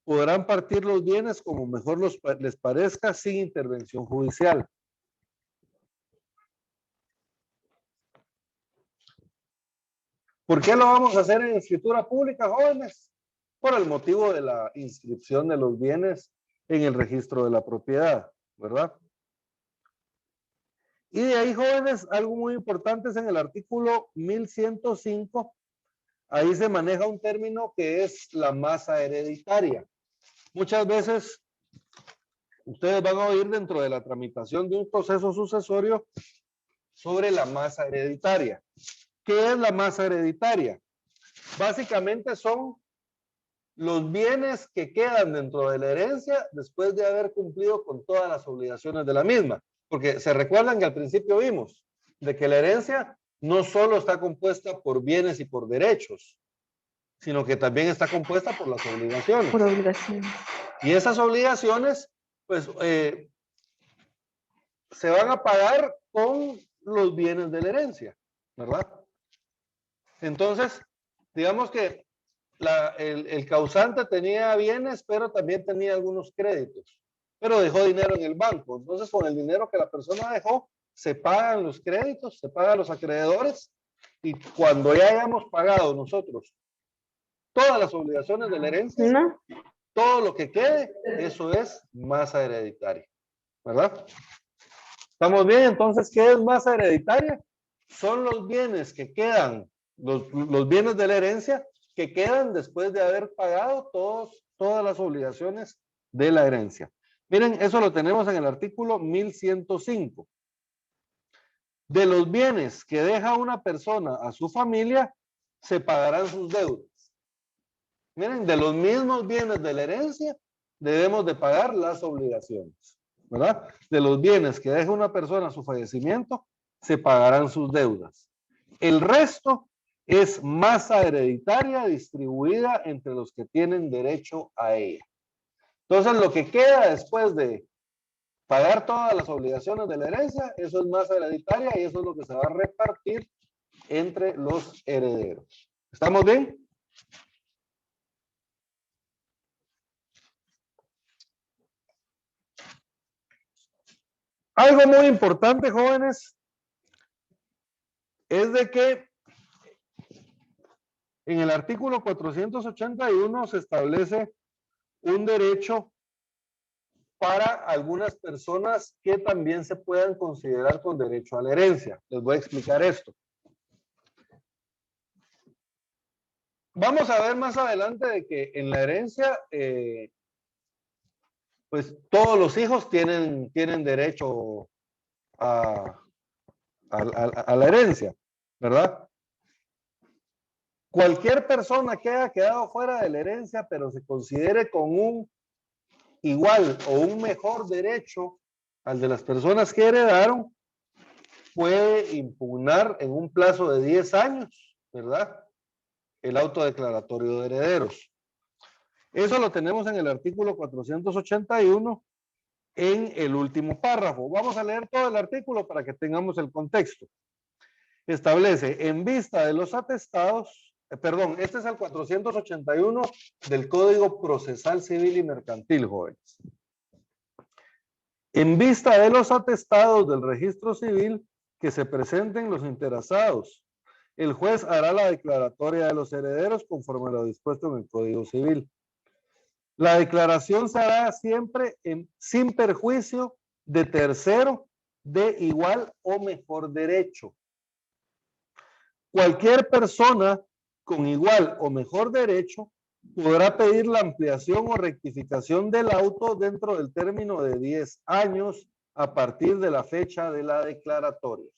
podrán partir los bienes como mejor les parezca sin intervención judicial. ¿Por qué lo vamos a hacer en escritura pública, jóvenes? Por el motivo de la inscripción de los bienes en el registro de la propiedad, ¿verdad? Y de ahí, jóvenes, algo muy importante es en el artículo 1105. Ahí se maneja un término que es la masa hereditaria. Muchas veces ustedes van a oír dentro de la tramitación de un proceso sucesorio sobre la masa hereditaria. ¿Qué es la masa hereditaria? Básicamente son los bienes que quedan dentro de la herencia después de haber cumplido con todas las obligaciones de la misma. Porque se recuerdan que al principio vimos de que la herencia no solo está compuesta por bienes y por derechos, sino que también está compuesta por las obligaciones. Por obligación. Y esas obligaciones, pues, se van a pagar con los bienes de la herencia, ¿verdad? Entonces, digamos que el causante tenía bienes, pero también tenía algunos créditos, pero dejó dinero en el banco. Entonces, con el dinero que la persona dejó, se pagan los créditos, se pagan los acreedores, y cuando ya hayamos pagado nosotros todas las obligaciones de la herencia, ¿No? todo lo que quede, eso es masa hereditaria, ¿verdad? ¿Estamos bien? Entonces, ¿qué es masa hereditaria? Son los bienes que quedan, los bienes de la herencia que quedan después de haber pagado todas las obligaciones de la herencia. Miren, eso lo tenemos en el artículo 1105. De los bienes que deja una persona a su familia, se pagarán sus deudas. Miren, de los mismos bienes de la herencia, debemos de pagar las obligaciones, ¿verdad? De los bienes que deja una persona a su fallecimiento, se pagarán sus deudas. El resto es masa hereditaria distribuida entre los que tienen derecho a ella. Entonces, lo que queda después de pagar todas las obligaciones de la herencia, eso es masa hereditaria y eso es lo que se va a repartir entre los herederos. ¿Estamos bien? Algo muy importante, jóvenes, es de que en el artículo 481 se establece un derecho para algunas personas que también se puedan considerar con derecho a la herencia. Les voy a explicar esto. Vamos a ver más adelante de que en la herencia, pues todos los hijos tienen derecho a la herencia, ¿verdad? Cualquier persona que haya quedado fuera de la herencia, pero se considere con un igual o un mejor derecho al de las personas que heredaron, puede impugnar en un plazo de 10 años, ¿verdad? El auto declaratorio de herederos. Eso lo tenemos en el artículo 481 en el último párrafo. Vamos a leer todo el artículo para que tengamos el contexto. Establece, en vista de los atestados, este es el 481 del Código Procesal Civil y Mercantil, jóvenes. En vista de los atestados del registro civil que se presenten los interesados, el juez hará la declaratoria de los herederos conforme a lo dispuesto en el Código Civil. La declaración se hará siempre sin perjuicio de tercero de igual o mejor derecho. Cualquier persona con igual o mejor derecho podrá pedir la ampliación o rectificación del auto dentro del término de 10 años a partir de la fecha de la declaratoria.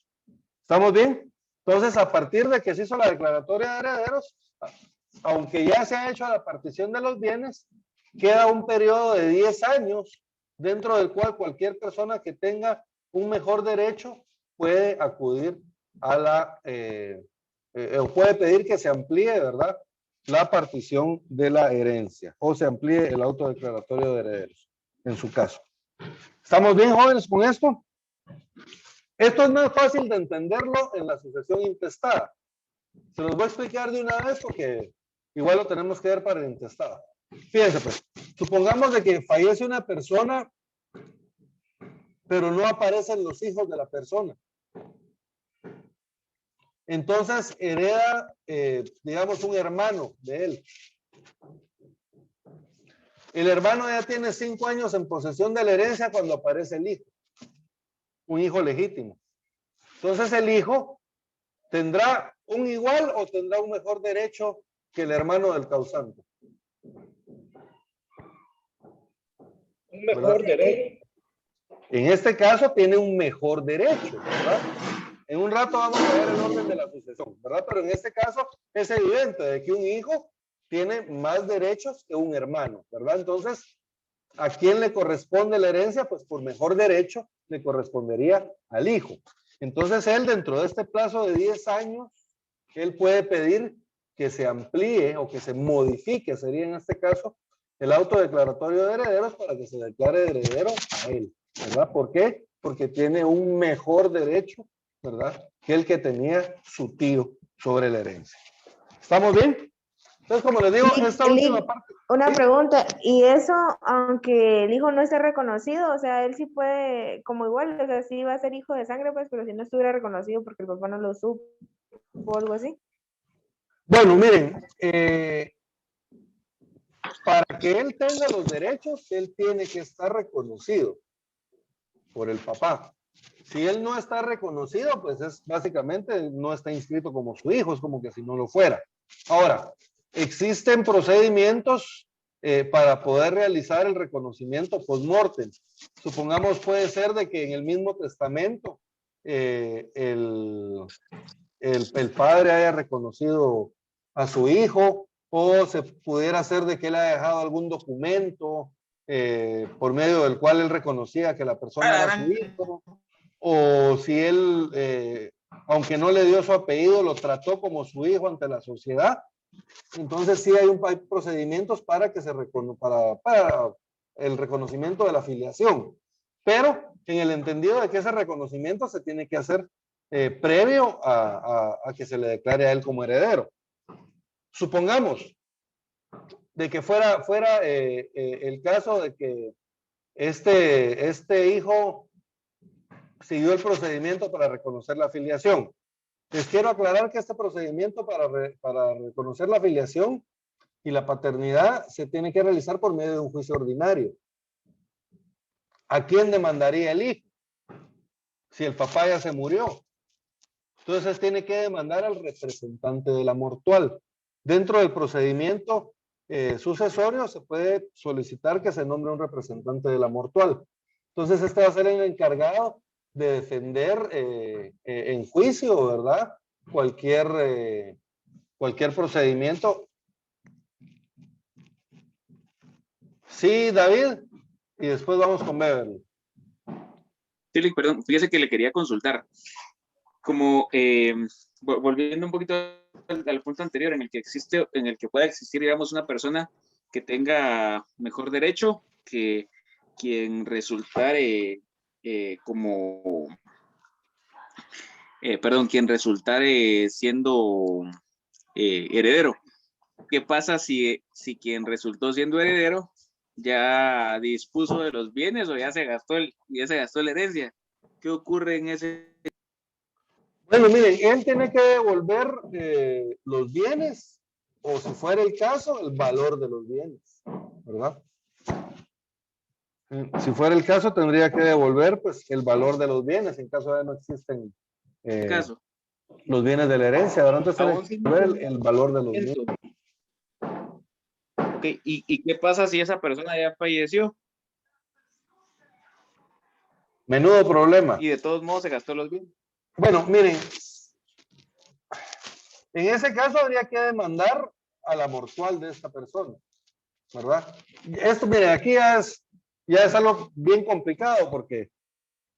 ¿Estamos bien? Entonces, a partir de que se hizo la declaratoria de herederos, aunque ya se ha hecho la partición de los bienes, queda un periodo de 10 años dentro del cual cualquier persona que tenga un mejor derecho puede acudir a la, o puede pedir que se amplíe, ¿verdad?, la partición de la herencia o se amplíe el auto declaratorio de herederos, en su caso. ¿Estamos bien, jóvenes, con esto? Esto es más fácil de entenderlo en la sucesión intestada. Se los voy a explicar de una vez porque igual lo tenemos que ver para el intestado. Fíjense, pues, supongamos de que fallece una persona, pero no aparecen los hijos de la persona. Entonces hereda, digamos, un hermano de él. El hermano ya tiene 5 años en posesión de la herencia cuando aparece el hijo. Un hijo legítimo. Entonces el hijo tendrá un igual o tendrá un mejor derecho que el hermano del causante. Un mejor derecho. En este caso tiene un mejor derecho, ¿verdad? En un rato vamos a ver el orden de la sucesión, ¿verdad? Pero en este caso es evidente de que un hijo tiene más derechos que un hermano, ¿verdad? Entonces, ¿a quién le corresponde la herencia? Pues por mejor derecho le correspondería al hijo. Entonces él, dentro de este plazo de 10 años, él puede pedir que se amplíe o que se modifique, sería en este caso, el auto declaratorio de herederos para que se declare heredero a él, ¿verdad? ¿Por qué? Porque tiene un mejor derecho, ¿verdad?, que el que tenía su tío sobre la herencia. ¿Estamos bien? Entonces, como les digo, esta última parte... Una ¿sí? pregunta, ¿y eso, aunque el hijo no esté reconocido, o sea, él sí puede, como igual, o sea, sí va a ser hijo de sangre, pues, pero si no estuviera reconocido porque el papá no lo supo o algo así? Bueno, miren, para que él tenga los derechos, él tiene que estar reconocido por el papá. Si él no está reconocido, pues es básicamente no está inscrito como su hijo, es como que si no lo fuera. Ahora, existen procedimientos para poder realizar el reconocimiento post-mortem. Supongamos puede ser de que en el mismo testamento el padre haya reconocido a su hijo, o se pudiera hacer de que él haya dejado algún documento por medio del cual él reconocía que la persona era su hijo, o si él, aunque no le dio su apellido, lo trató como su hijo ante la sociedad. Entonces sí hay procedimientos para que para el reconocimiento de la filiación, pero en el entendido de que ese reconocimiento se tiene que hacer previo a que se le declare a él como heredero. Supongamos de que fuera el caso de que este hijo siguió el procedimiento para reconocer la filiación. Les quiero aclarar que este procedimiento para reconocer la filiación y la paternidad se tiene que realizar por medio de un juicio ordinario. ¿A quién demandaría el hijo? Si el papá ya se murió. Entonces tiene que demandar al representante de la mortual. Dentro del procedimiento sucesorio se puede solicitar que se nombre un representante de la mortual. Entonces este va a ser el encargado de defender en juicio, ¿verdad? Cualquier procedimiento. Sí, David, y después vamos con Beverly. Sí, perdón, fíjese que le quería consultar. Como volviendo un poquito al punto anterior, en el que pueda existir, digamos, una persona que tenga mejor derecho que quien resultare quien resultare siendo heredero. ¿Qué pasa si quien resultó siendo heredero ya dispuso de los bienes o ya se gastó la herencia? ¿Qué ocurre en ese? Bueno, miren, él tiene que devolver los bienes, o si fuera el caso, el valor de los bienes, ¿verdad? Si fuera el caso, tendría que devolver pues el valor de los bienes, en caso de no existen los bienes de la herencia, ¿verdad? Entonces tiene que devolver el valor de los bienes. Okay. ¿Y qué pasa si esa persona ya falleció? Menudo problema. Y de todos modos se gastó los bienes. Bueno, miren, en ese caso habría que demandar a la mortual de esta persona, ¿verdad? Esto, miren, aquí ya es algo bien complicado, porque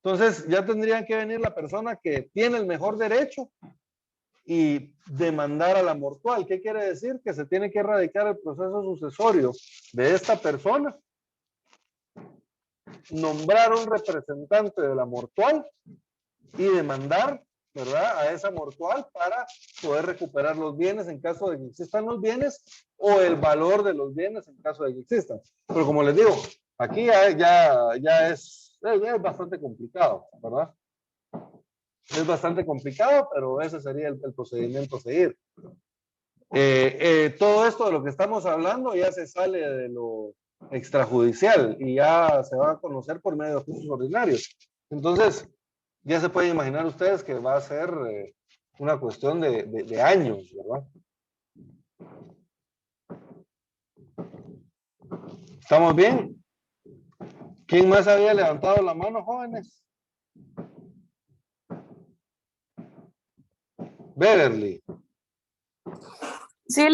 entonces ya tendría que venir la persona que tiene el mejor derecho y demandar a la mortual. ¿Qué quiere decir? Que se tiene que erradicar el proceso sucesorio de esta persona, nombrar un representante de la mortual y demandar, ¿verdad?, a esa mortual para poder recuperar los bienes en caso de que existan los bienes, o el valor de los bienes en caso de que existan. Pero como les digo, aquí ya es bastante complicado, ¿verdad? Es bastante complicado, pero ese sería el procedimiento a seguir. Todo esto de lo que estamos hablando ya se sale de lo extrajudicial y ya se va a conocer por medio de juicios ordinarios. Entonces, ya se pueden imaginar ustedes que va a ser una cuestión de años, ¿verdad? ¿Estamos bien? ¿Quién más había levantado la mano, jóvenes? Beverly. Sí,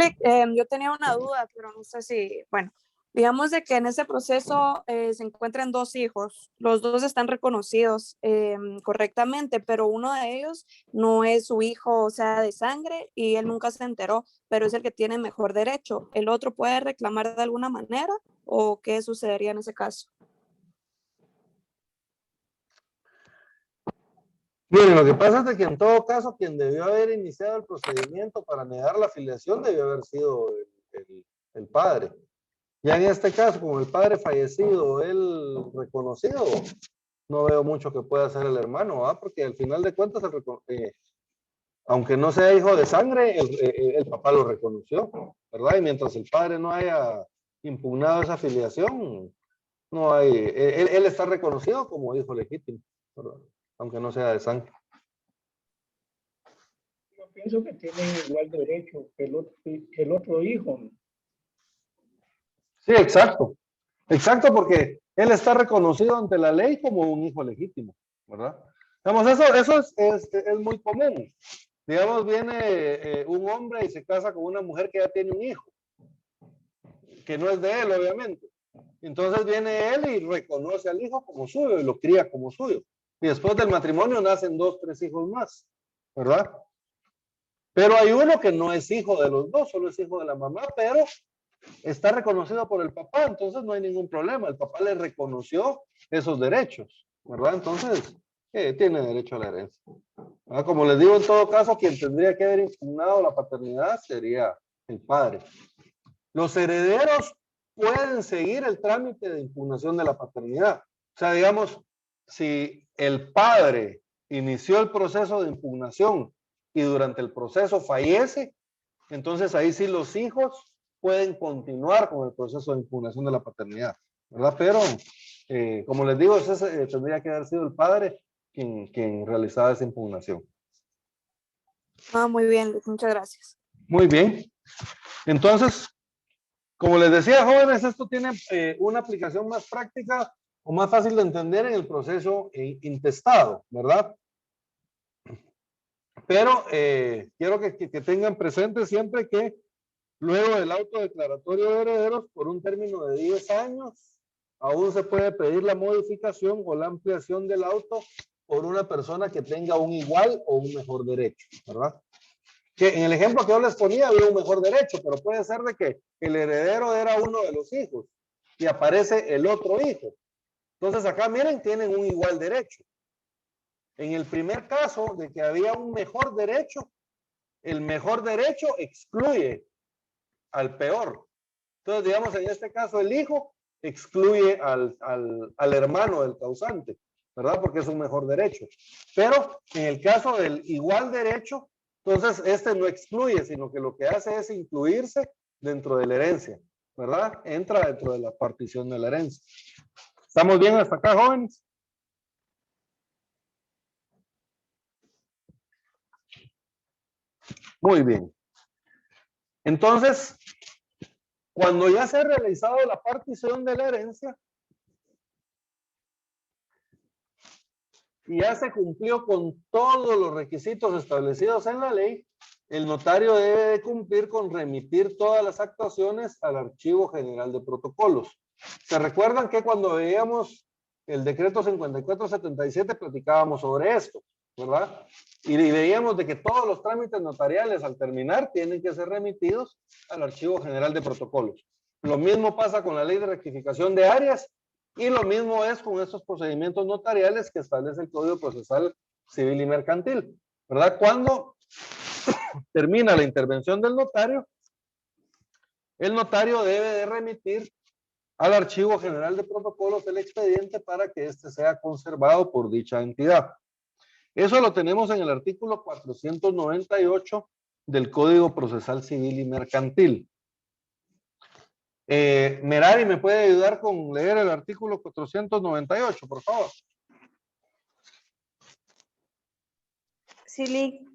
yo tenía una duda, pero no sé si, bueno, digamos de que en ese proceso se encuentran dos hijos, los dos están reconocidos correctamente, pero uno de ellos no es su hijo, o sea, de sangre, y él nunca se enteró, pero es el que tiene mejor derecho. ¿El otro puede reclamar de alguna manera o qué sucedería en ese caso? Miren, lo que pasa es que en todo caso quien debió haber iniciado el procedimiento para negar la afiliación debió haber sido el padre. Ya en este caso, como el padre fallecido, él reconocido, no veo mucho que pueda hacer el hermano, ¿ah? Porque al final de cuentas, aunque no sea hijo de sangre, el papá lo reconoció, ¿verdad? Y mientras el padre no haya impugnado esa afiliación, no hay, él está reconocido como hijo legítimo, ¿verdad? Aunque no sea de sangre. Yo pienso que tienen igual derecho que el otro hijo. Sí, exacto. Exacto, porque él está reconocido ante la ley como un hijo legítimo, ¿verdad? Digamos, eso es muy común. Digamos, viene un hombre y se casa con una mujer que ya tiene un hijo, que no es de él, obviamente. Entonces viene él y reconoce al hijo como suyo y lo cría como suyo. Y después del matrimonio nacen 2, 3 hijos más, ¿verdad? Pero hay uno que no es hijo de los dos, solo es hijo de la mamá, pero está reconocido por el papá, entonces no hay ningún problema. El papá le reconoció esos derechos, ¿verdad? Entonces, tiene derecho a la herencia. ¿Verdad? Como les digo, en todo caso, quien tendría que haber impugnado la paternidad sería el padre. Los herederos pueden seguir el trámite de impugnación de la paternidad. O sea, digamos, si el padre inició el proceso de impugnación y durante el proceso fallece, entonces ahí sí los hijos pueden continuar con el proceso de impugnación de la paternidad, ¿verdad? Pero, como les digo, ese, tendría que haber sido el padre quien realizaba esa impugnación. Ah, muy bien, Luis, muchas gracias. Muy bien. Entonces, como les decía, jóvenes, esto tiene una aplicación más práctica o más fácil de entender en el proceso intestado, ¿verdad? Pero quiero que tengan presente siempre que luego del auto declaratorio de herederos, por un término de 10 años, aún se puede pedir la modificación o la ampliación del auto por una persona que tenga un igual o un mejor derecho, ¿verdad? Que en el ejemplo que yo les ponía había un mejor derecho, pero puede ser de que el heredero era uno de los hijos y aparece el otro hijo. Entonces acá miren, tienen un igual derecho. En el primer caso de que había un mejor derecho, el mejor derecho excluye al peor. Entonces, digamos, en este caso el hijo excluye al hermano del causante, ¿verdad? Porque es un mejor derecho. Pero en el caso del igual derecho, entonces este no excluye, sino que lo que hace es incluirse dentro de la herencia, ¿verdad? Entra dentro de la partición de la herencia. ¿Estamos bien hasta acá, jóvenes? Muy bien. Entonces, cuando ya se ha realizado la partición de la herencia y ya se cumplió con todos los requisitos establecidos en la ley, el notario debe de cumplir con remitir todas las actuaciones al Archivo General de Protocolos. ¿Se recuerdan que cuando veíamos el decreto 5477 platicábamos sobre esto, verdad? Y veíamos de que todos los trámites notariales al terminar tienen que ser remitidos al Archivo General de Protocolos. Lo mismo pasa con la ley de rectificación de áreas y lo mismo es con estos procedimientos notariales que establece el Código Procesal Civil y Mercantil, ¿verdad? Cuando termina la intervención del notario, el notario debe de remitir al Archivo General de Protocolos el expediente para que éste sea conservado por dicha entidad. Eso lo tenemos en el artículo 498 del Código Procesal Civil y Mercantil. Merari, ¿me puede ayudar con leer el artículo 498, por favor? Sí,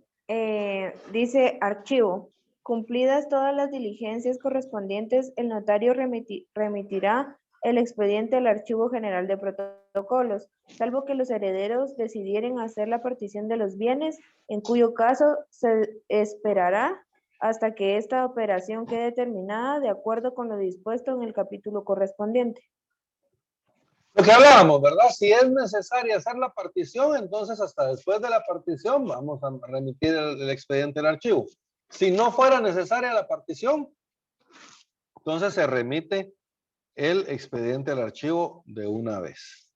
dice archivo. Cumplidas todas las diligencias correspondientes, el notario remitirá el expediente al Archivo General de Protocolos, salvo que los herederos decidieren hacer la partición de los bienes, en cuyo caso se esperará hasta que esta operación quede terminada de acuerdo con lo dispuesto en el capítulo correspondiente. Lo que hablábamos, ¿verdad? Si es necesario hacer la partición, entonces hasta después de la partición vamos a remitir el expediente al archivo. Si no fuera necesaria la partición, entonces se remite el expediente al archivo de una vez.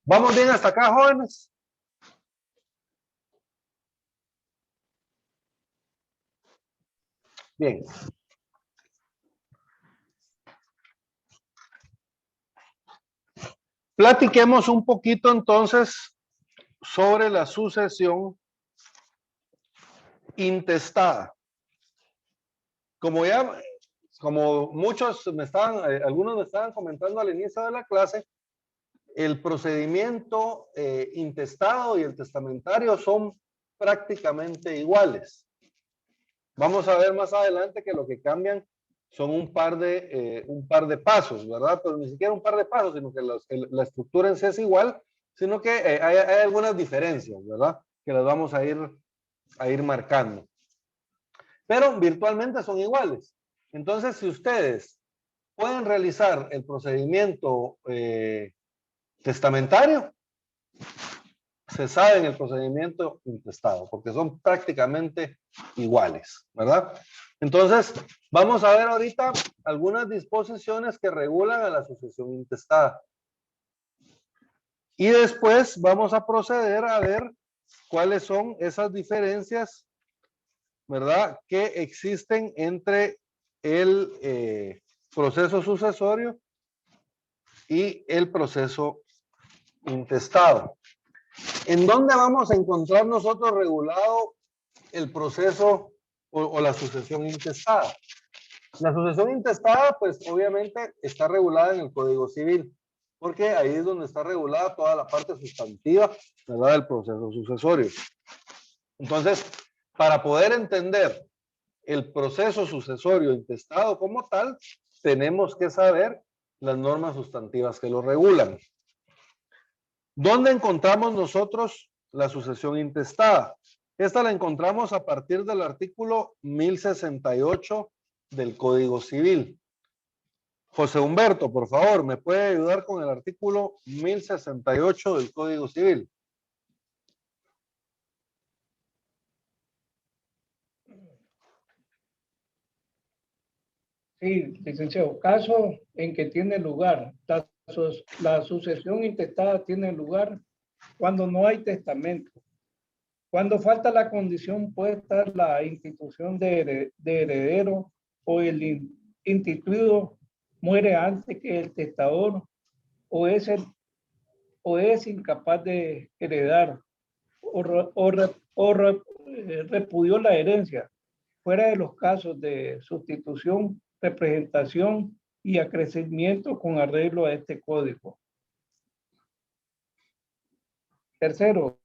¿Vamos bien hasta acá, jóvenes? Bien. Platiquemos un poquito entonces sobre la sucesión intestada. Como muchos algunos me estaban comentando al inicio de la clase, el procedimiento intestado y el testamentario son prácticamente iguales. Vamos a ver más adelante que lo que cambian son un par de pasos, ¿verdad? Pero ni siquiera un par de pasos, sino que la estructura en sí es igual, sino que hay algunas diferencias, ¿verdad? Que las vamos a ir marcando. Pero virtualmente son iguales. Entonces, si ustedes pueden realizar el procedimiento testamentario, se sabe en el procedimiento intestado, porque son prácticamente iguales, ¿verdad? Entonces, vamos a ver ahorita algunas disposiciones que regulan a la sucesión intestada. Y después vamos a proceder a ver cuáles son esas diferencias, ¿verdad?, que existen entre el proceso sucesorio y el proceso intestado. ¿En dónde vamos a encontrar nosotros regulado el proceso o la sucesión intestada? La sucesión intestada, pues obviamente está regulada en el Código Civil, porque ahí es donde está regulada toda la parte sustantiva, ¿verdad?, del proceso sucesorio. Entonces, para poder entender el proceso sucesorio intestado como tal, tenemos que saber las normas sustantivas que lo regulan. ¿Dónde encontramos nosotros la sucesión intestada? Esta la encontramos a partir del artículo 1068 del Código Civil. José Humberto, por favor, ¿me puede ayudar con el artículo 1068 del Código Civil? Sí, licenciado. Caso en que tiene lugar, la sucesión intestada tiene lugar cuando no hay testamento. Cuando falta la condición puesta la institución de heredero o el instituido muere antes que el testador o es incapaz de heredar o repudió la herencia, fuera de los casos de sustitución, representación y acrecimiento con arreglo a este código. Tercero,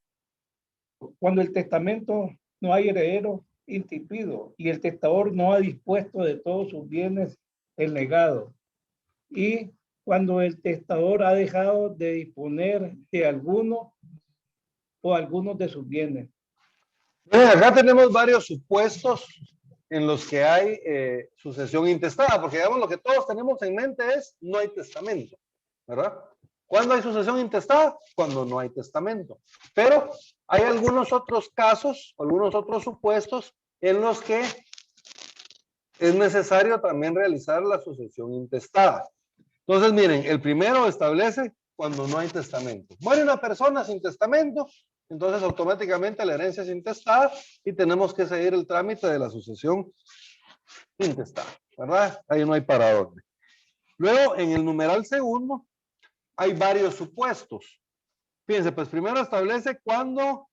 cuando el testamento no hay heredero instituido y el testador no ha dispuesto de todos sus bienes el legado. Y cuando el testador ha dejado de disponer de alguno o algunos de sus bienes. Acá tenemos varios supuestos en los que hay sucesión intestada, porque digamos lo que todos tenemos en mente es no hay testamento, ¿verdad? ¿Cuándo hay sucesión intestada? Cuando no hay testamento. Pero hay algunos otros casos, algunos otros supuestos en los que es necesario también realizar la sucesión intestada. Entonces, miren, el primero establece cuando no hay testamento. Muere una persona sin testamento, entonces automáticamente la herencia es intestada y tenemos que seguir el trámite de la sucesión intestada, ¿verdad? Ahí no hay para dónde. Luego, en el numeral segundo, hay varios supuestos. Fíjense, pues primero establece cuando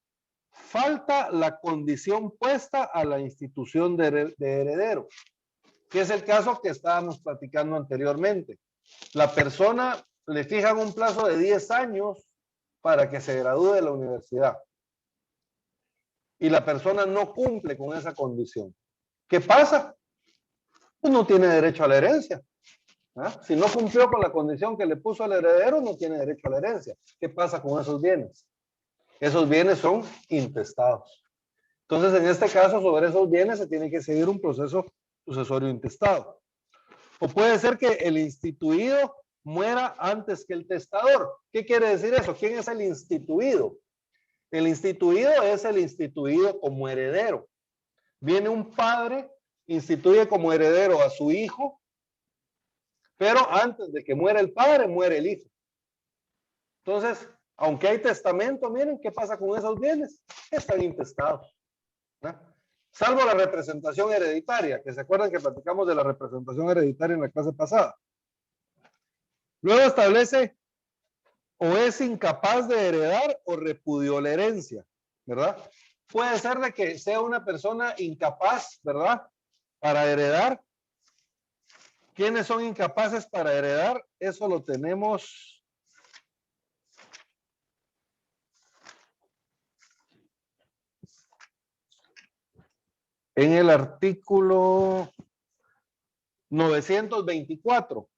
falta la condición puesta a la institución de heredero, que es el caso que estábamos platicando anteriormente. La persona le fijan un plazo de 10 años para que se gradúe de la universidad y la persona no cumple con esa condición. ¿Qué pasa? Pues no tiene derecho a la herencia. ¿Ah? Si no cumplió con la condición que le puso al heredero, no tiene derecho a la herencia. ¿Qué pasa con esos bienes? Esos bienes son intestados. Entonces, en este caso, sobre esos bienes se tiene que seguir un proceso sucesorio intestado. O puede ser que el instituido muera antes que el testador. ¿Qué quiere decir eso? ¿Quién es el instituido? El instituido es el instituido como heredero. Viene un padre, instituye como heredero a su hijo, pero antes de que muera el padre, muere el hijo. Entonces, aunque hay testamento, miren qué pasa con esos bienes. Están intestados, ¿no? Salvo la representación hereditaria, que se acuerdan que platicamos de la representación hereditaria en la clase pasada. Luego establece o es incapaz de heredar o repudió la herencia, ¿verdad? Puede ser de que sea una persona incapaz, ¿verdad?, para heredar. ¿Quiénes son incapaces para heredar? Eso lo tenemos en el artículo 924.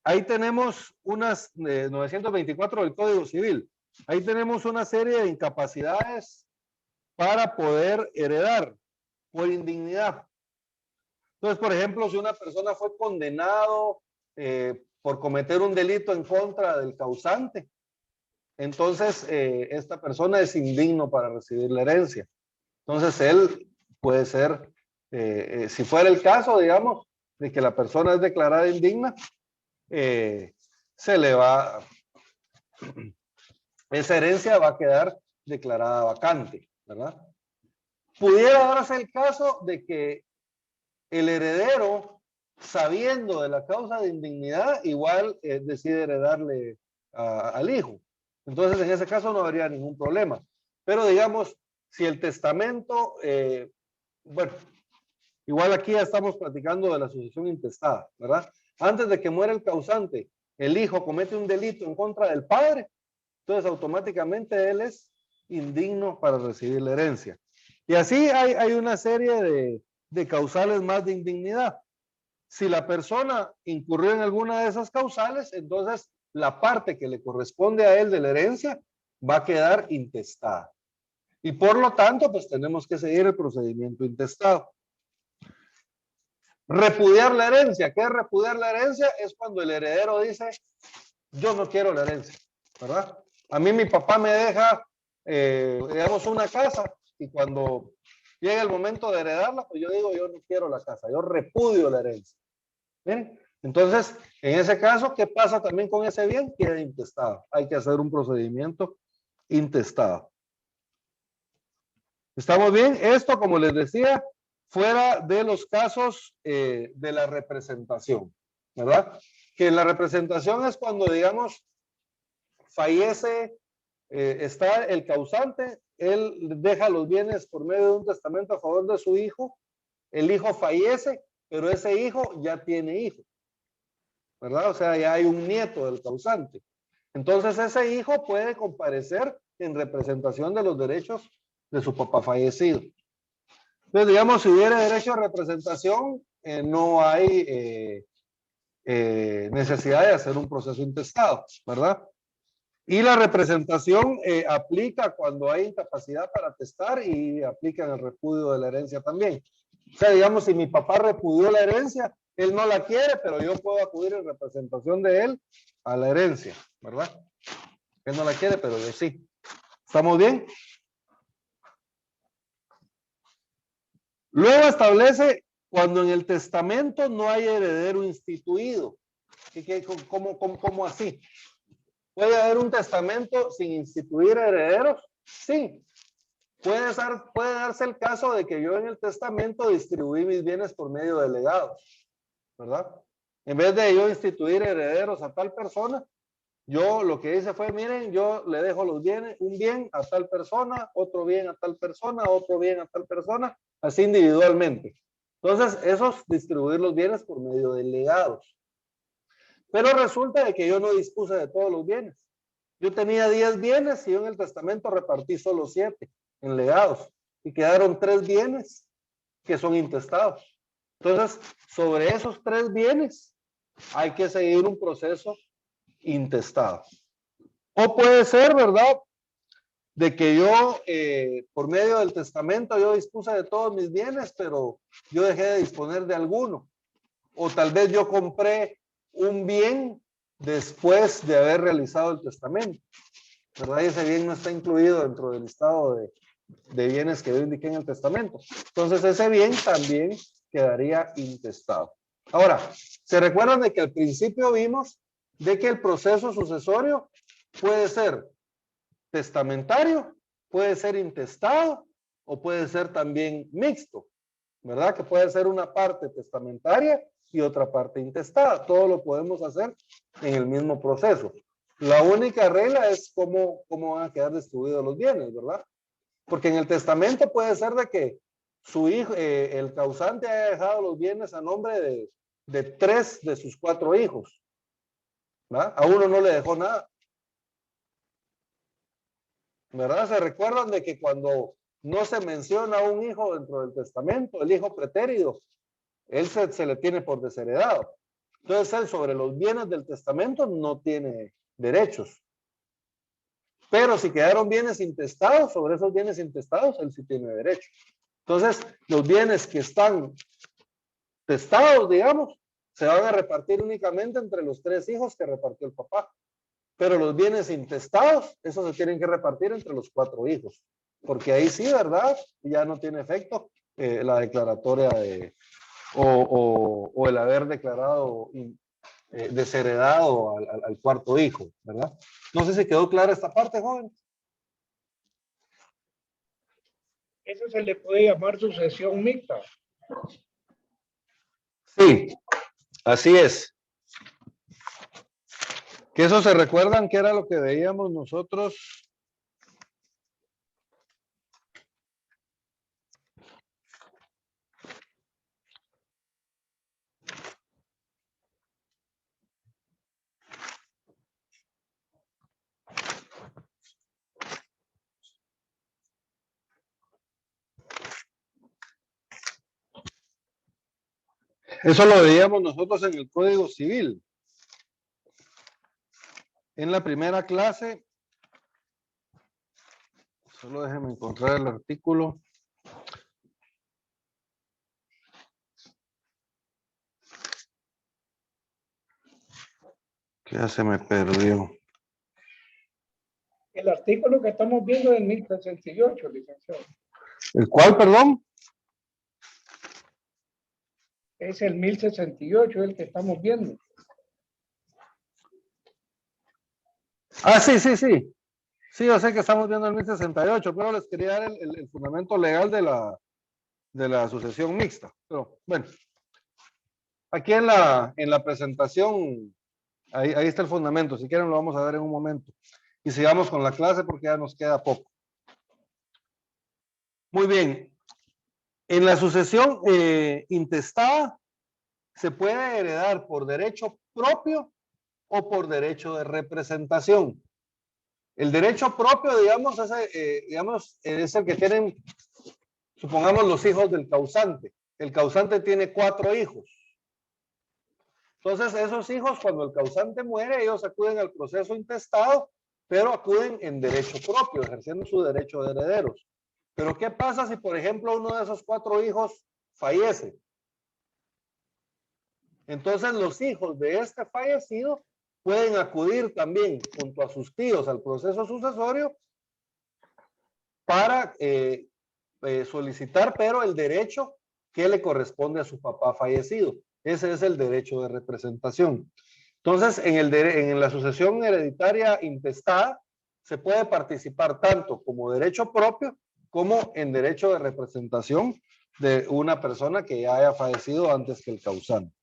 Ahí tenemos unas 924 del Código Civil. ahí tenemos una serie de incapacidades para poder heredar por indignidad. Entonces, por ejemplo, si una persona fue condenado por cometer un delito en contra del causante, entonces esta persona es indigno para recibir la herencia. Entonces, él puede ser, si fuera el caso, digamos, de que la persona es declarada indigna, se le va, esa herencia va a quedar declarada vacante, ¿verdad? Pudiera darse el caso de que el heredero, sabiendo de la causa de indignidad, igual decide heredarle al hijo. Entonces, en ese caso no habría ningún problema. Pero digamos, si el testamento, bueno, igual aquí ya estamos platicando de la sucesión intestada, ¿verdad? Antes de que muera el causante, el hijo comete un delito en contra del padre, entonces automáticamente él es indigno para recibir la herencia. Y así hay una serie de causales más de indignidad. Si la persona incurrió en alguna de esas causales, entonces la parte que le corresponde a él de la herencia va a quedar intestada. Y por lo tanto, pues tenemos que seguir el procedimiento intestado. Repudiar la herencia. ¿Qué es repudiar la herencia? Es cuando el heredero dice, yo no quiero la herencia, ¿verdad? A mí mi papá me deja, digamos, una casa y cuando llega el momento de heredarla, pues yo digo, yo no quiero la casa, yo repudio la herencia. ¿Bien? Entonces, en ese caso, ¿qué pasa también con ese bien? Queda intestado. Hay que hacer un procedimiento intestado. ¿Estamos bien? Esto, como les decía, fuera de los casos de la representación, ¿verdad? Que la representación es cuando, digamos, fallece, está el causante, él deja los bienes por medio de un testamento a favor de su hijo, el hijo fallece, pero ese hijo ya tiene hijo, ¿verdad? O sea, ya hay un nieto del causante. Entonces ese hijo puede comparecer en representación de los derechos de su papá fallecido. Entonces, digamos, si hubiera derecho a representación, no hay necesidad de hacer un proceso intestado, ¿verdad? Y la representación aplica cuando hay incapacidad para testar y aplica en el repudio de la herencia también. O sea, digamos, si mi papá repudió la herencia, él no la quiere, pero yo puedo acudir en representación de él a la herencia, ¿verdad? Él no la quiere, pero yo sí. ¿Estamos bien? Luego establece cuando en el testamento no hay heredero instituido. ¿Cómo así? ¿Puede haber un testamento sin instituir herederos? Sí. Puede darse el caso de que yo en el testamento distribuí mis bienes por medio de legados, ¿verdad? En vez de yo instituir herederos a tal persona, yo lo que hice fue, miren, yo le dejo los bienes, un bien a tal persona, otro bien a tal persona, otro bien a tal persona, así individualmente. Entonces, esos distribuir los bienes por medio de legados. Pero resulta de que yo no dispuse de todos los bienes. Yo tenía 10 bienes y yo en el testamento repartí solo 7 en legados. Y quedaron 3 bienes que son intestados. Entonces, sobre esos 3 bienes hay que seguir un proceso intestado. O puede ser, ¿verdad? De que yo, por medio del testamento, yo dispuse de todos mis bienes, pero yo dejé de disponer de alguno. O tal vez yo compré un bien después de haber realizado el testamento, ¿verdad? Y ese bien no está incluido dentro del listado de bienes que yo indiqué en el testamento. Entonces ese bien también quedaría intestado. Ahora, ¿se recuerdan de que al principio vimos de que el proceso sucesorio puede ser testamentario, puede ser intestado o puede ser también mixto, ¿verdad? Que puede ser una parte testamentaria y otra parte intestada. Todo lo podemos hacer en el mismo proceso. La única regla es cómo van a quedar distribuidos los bienes, ¿verdad? Porque en el testamento puede ser de que su hijo, el causante haya dejado los bienes a nombre de 3 de sus 4 hijos, ¿verdad? A uno no le dejó nada, ¿verdad? Se recuerdan de que cuando no se menciona a un hijo dentro del testamento, el hijo pretérido, él se le tiene por desheredado. Entonces él sobre los bienes del testamento no tiene derechos. Pero si quedaron bienes intestados, sobre esos bienes intestados, él sí tiene derecho. Entonces, los bienes que están testados, digamos, se van a repartir únicamente entre los 3 hijos que repartió el papá. Pero los bienes intestados, esos se tienen que repartir entre los 4 hijos. Porque ahí sí, ¿verdad? Ya no tiene efecto la declaratoria de, o el haber declarado desheredado al 4.º hijo, ¿verdad? No sé si quedó clara esta parte, joven. Eso se le puede llamar sucesión mixta. Sí, así es. Que eso se recuerdan que era lo que veíamos nosotros. Eso lo veíamos nosotros en el Código Civil. En la primera clase, solo déjenme encontrar el artículo. Que ya se me perdió. El artículo que estamos viendo es el 1068, licenciado. ¿El cuál, perdón? Es el 1068 el que estamos viendo. Ah, sí, sí, sí. Sí, yo sé que estamos viendo el 1068, pero les quería dar el fundamento legal de la sucesión mixta. Pero bueno, aquí en la presentación, ahí está el fundamento. Si quieren lo vamos a ver en un momento. Y sigamos con la clase porque ya nos queda poco. Muy bien. En la sucesión intestada se puede heredar por derecho propio o por derecho de representación. El derecho propio, digamos, es el que tienen, supongamos, los hijos del causante. El causante tiene 4 hijos. Entonces, esos hijos, cuando el causante muere, ellos acuden al proceso intestado, pero acuden en derecho propio, ejerciendo su derecho de herederos. Pero, ¿qué pasa si, por ejemplo, uno de esos 4 hijos fallece? Entonces, los hijos de este fallecido pueden acudir también junto a sus tíos al proceso sucesorio para solicitar, pero el derecho que le corresponde a su papá fallecido. Ese es el derecho de representación. Entonces, en la sucesión hereditaria intestada, se puede participar tanto como derecho propio como en derecho de representación de una persona que ya haya fallecido antes que el causante.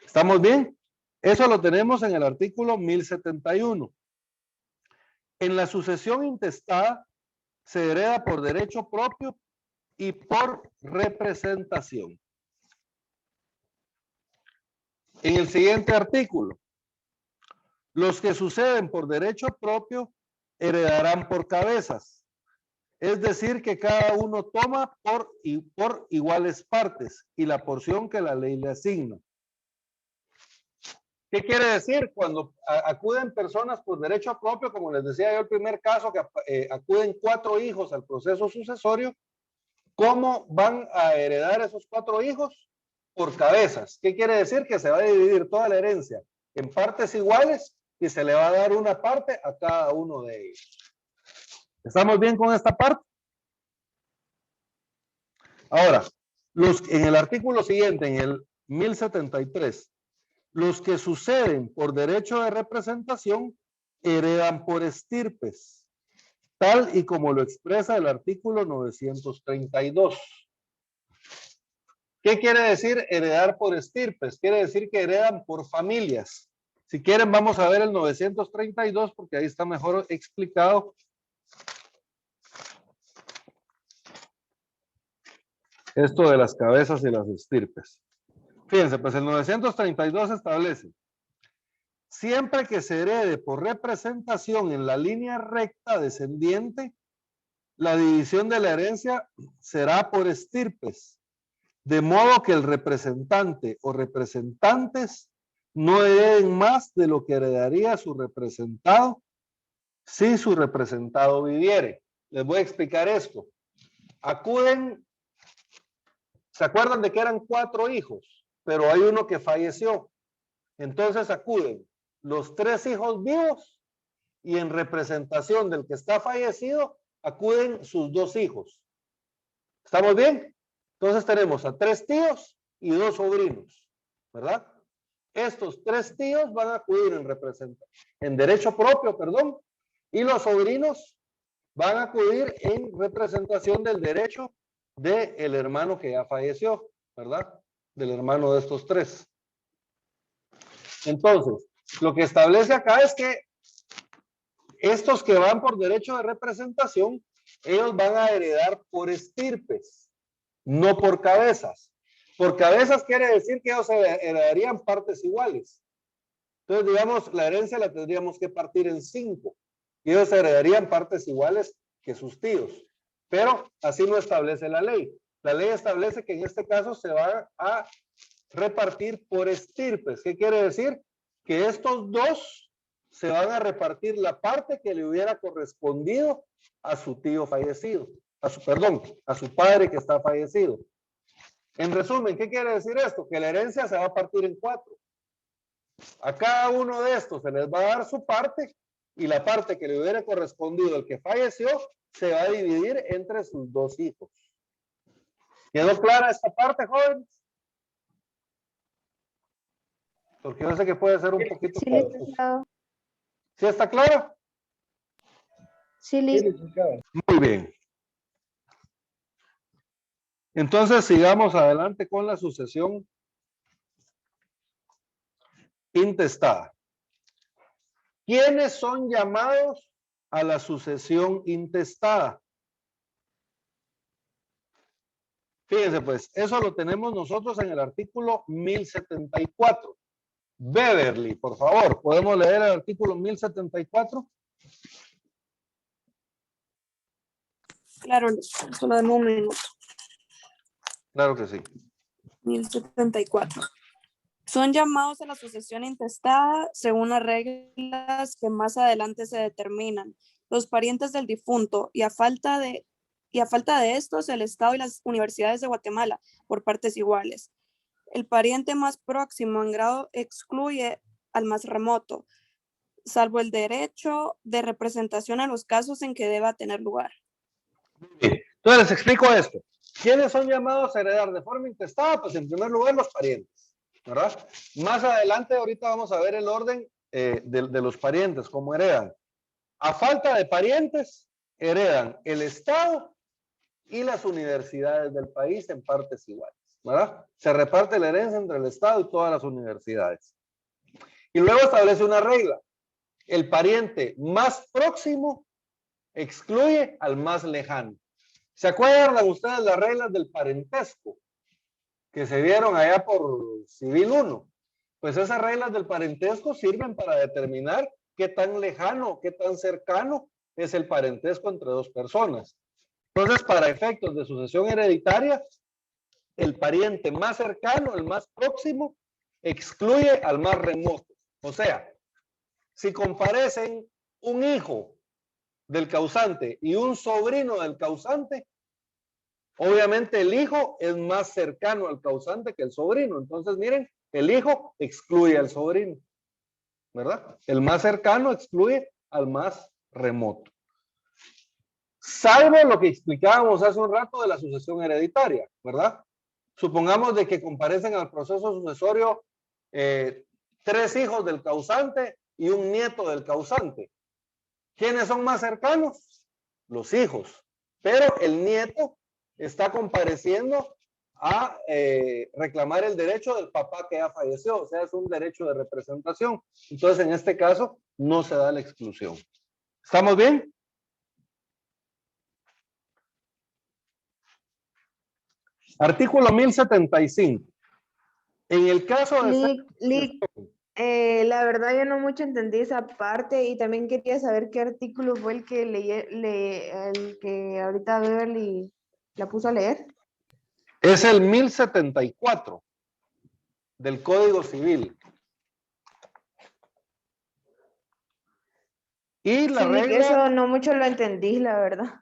¿Estamos bien? Eso lo tenemos en el artículo 1071. En la sucesión intestada se hereda por derecho propio y por representación. En el siguiente artículo, los que suceden por derecho propio heredarán por cabezas. Es decir, que cada uno toma por iguales partes y la porción que la ley le asigna. ¿Qué quiere decir? Cuando acuden personas por derecho propio, como les decía yo el primer caso, que acuden 4 hijos al proceso sucesorio, ¿cómo van a heredar esos 4 hijos? Por cabezas. ¿Qué quiere decir? Que se va a dividir toda la herencia en partes iguales y se le va a dar una parte a cada uno de ellos. ¿Estamos bien con esta parte? Ahora, en el artículo siguiente, en el 1073, los que suceden por derecho de representación heredan por estirpes, tal y como lo expresa el artículo 932. ¿Qué quiere decir heredar por estirpes? Quiere decir que heredan por familias. Si quieren, vamos a ver el 932 porque ahí está mejor explicado. Esto de las cabezas y las estirpes. Fíjense, pues el 932 establece: siempre que se herede por representación en la línea recta descendiente, la división de la herencia será por estirpes, de modo que el representante o representantes no hereden más de lo que heredaría su representado si su representado viviere. Les voy a explicar esto. Acuden, ¿se acuerdan de que eran 4 hijos? Pero hay uno que falleció. Entonces acuden los 3 hijos vivos y en representación del que está fallecido acuden sus 2 hijos. ¿Estamos bien? Entonces tenemos a 3 tíos y 2 sobrinos, ¿verdad? Estos 3 tíos van a acudir en derecho propio, perdón, y los sobrinos van a acudir en representación del derecho del hermano que ya falleció, ¿verdad? Del hermano de estos 3. Entonces, lo que establece acá es que estos que van por derecho de representación, ellos van a heredar por estirpes, no por cabezas. Por cabezas quiere decir que ellos heredarían partes iguales. Entonces, digamos, la herencia la tendríamos que partir en 5. Y ellos heredarían partes iguales que sus tíos. Pero así no establece la ley. La ley establece que en este caso se va a repartir por estirpes. ¿Qué quiere decir? Que estos 2 se van a repartir la parte que le hubiera correspondido a su tío fallecido. A su padre que está fallecido. En resumen, ¿qué quiere decir esto? Que la herencia se va a partir en 4. A cada uno de estos se les va a dar su parte y la parte que le hubiera correspondido al que falleció se va a dividir entre sus 2 hijos. ¿Quedó clara esta parte, jóvenes? Porque yo sé que puede ser un poquito Sí, confuso. licenciado. ¿Sí está claro? Sí, Sí, licenciado. Muy bien. Entonces sigamos adelante con la sucesión intestada. ¿Quiénes son llamados a la sucesión intestada? Fíjense pues, eso lo tenemos nosotros en el artículo 1074. Beverly, por favor, ¿podemos leer el artículo 1074? Claro, solo dame un minuto. Claro que sí. 1074. Son llamados a la sucesión intestada según las reglas que más adelante se determinan. Los parientes del difunto y a falta de estos, el Estado y las universidades de Guatemala por partes iguales. El pariente más próximo en grado excluye al más remoto, salvo el derecho de representación en los casos en que deba tener lugar. Bien. Entonces les explico esto. ¿Quiénes son llamados a heredar de forma intestada? Pues en primer lugar los parientes, ¿verdad? Más adelante ahorita vamos a ver el orden de los parientes, cómo heredan. A falta de parientes, heredan el Estado y las universidades del país en partes iguales, ¿verdad? Se reparte la herencia entre el Estado y todas las universidades. Y luego establece una regla. El pariente más próximo excluye al más lejano. ¿Se acuerdan ustedes las reglas del parentesco que se vieron allá por Civil 1? Pues esas reglas del parentesco sirven para determinar qué tan lejano, qué tan cercano es el parentesco entre 2 personas. Entonces, para efectos de sucesión hereditaria, el pariente más cercano, el más próximo, excluye al más remoto. O sea, si comparecen un hijo del causante y un sobrino del causante, obviamente el hijo es más cercano al causante que el sobrino. Entonces, miren, el hijo excluye al sobrino, ¿verdad? El más cercano excluye al más remoto. Salvo lo que explicábamos hace un rato de la sucesión hereditaria, ¿verdad? Supongamos de que comparecen al proceso sucesorio 3 hijos del causante y un nieto del causante. ¿Quiénes son más cercanos? Los hijos. Pero el nieto está compareciendo a reclamar el derecho del papá que ya falleció, o sea, es un derecho de representación. Entonces, en este caso, no se da la exclusión. ¿Estamos bien? Artículo 1075. En el caso de... La verdad yo no mucho entendí esa parte y también quería saber qué artículo fue el que el que ahorita Beverly la puso a leer. Es el 1074 del Código Civil. Y la Sí, regla, eso no mucho lo entendí, la verdad.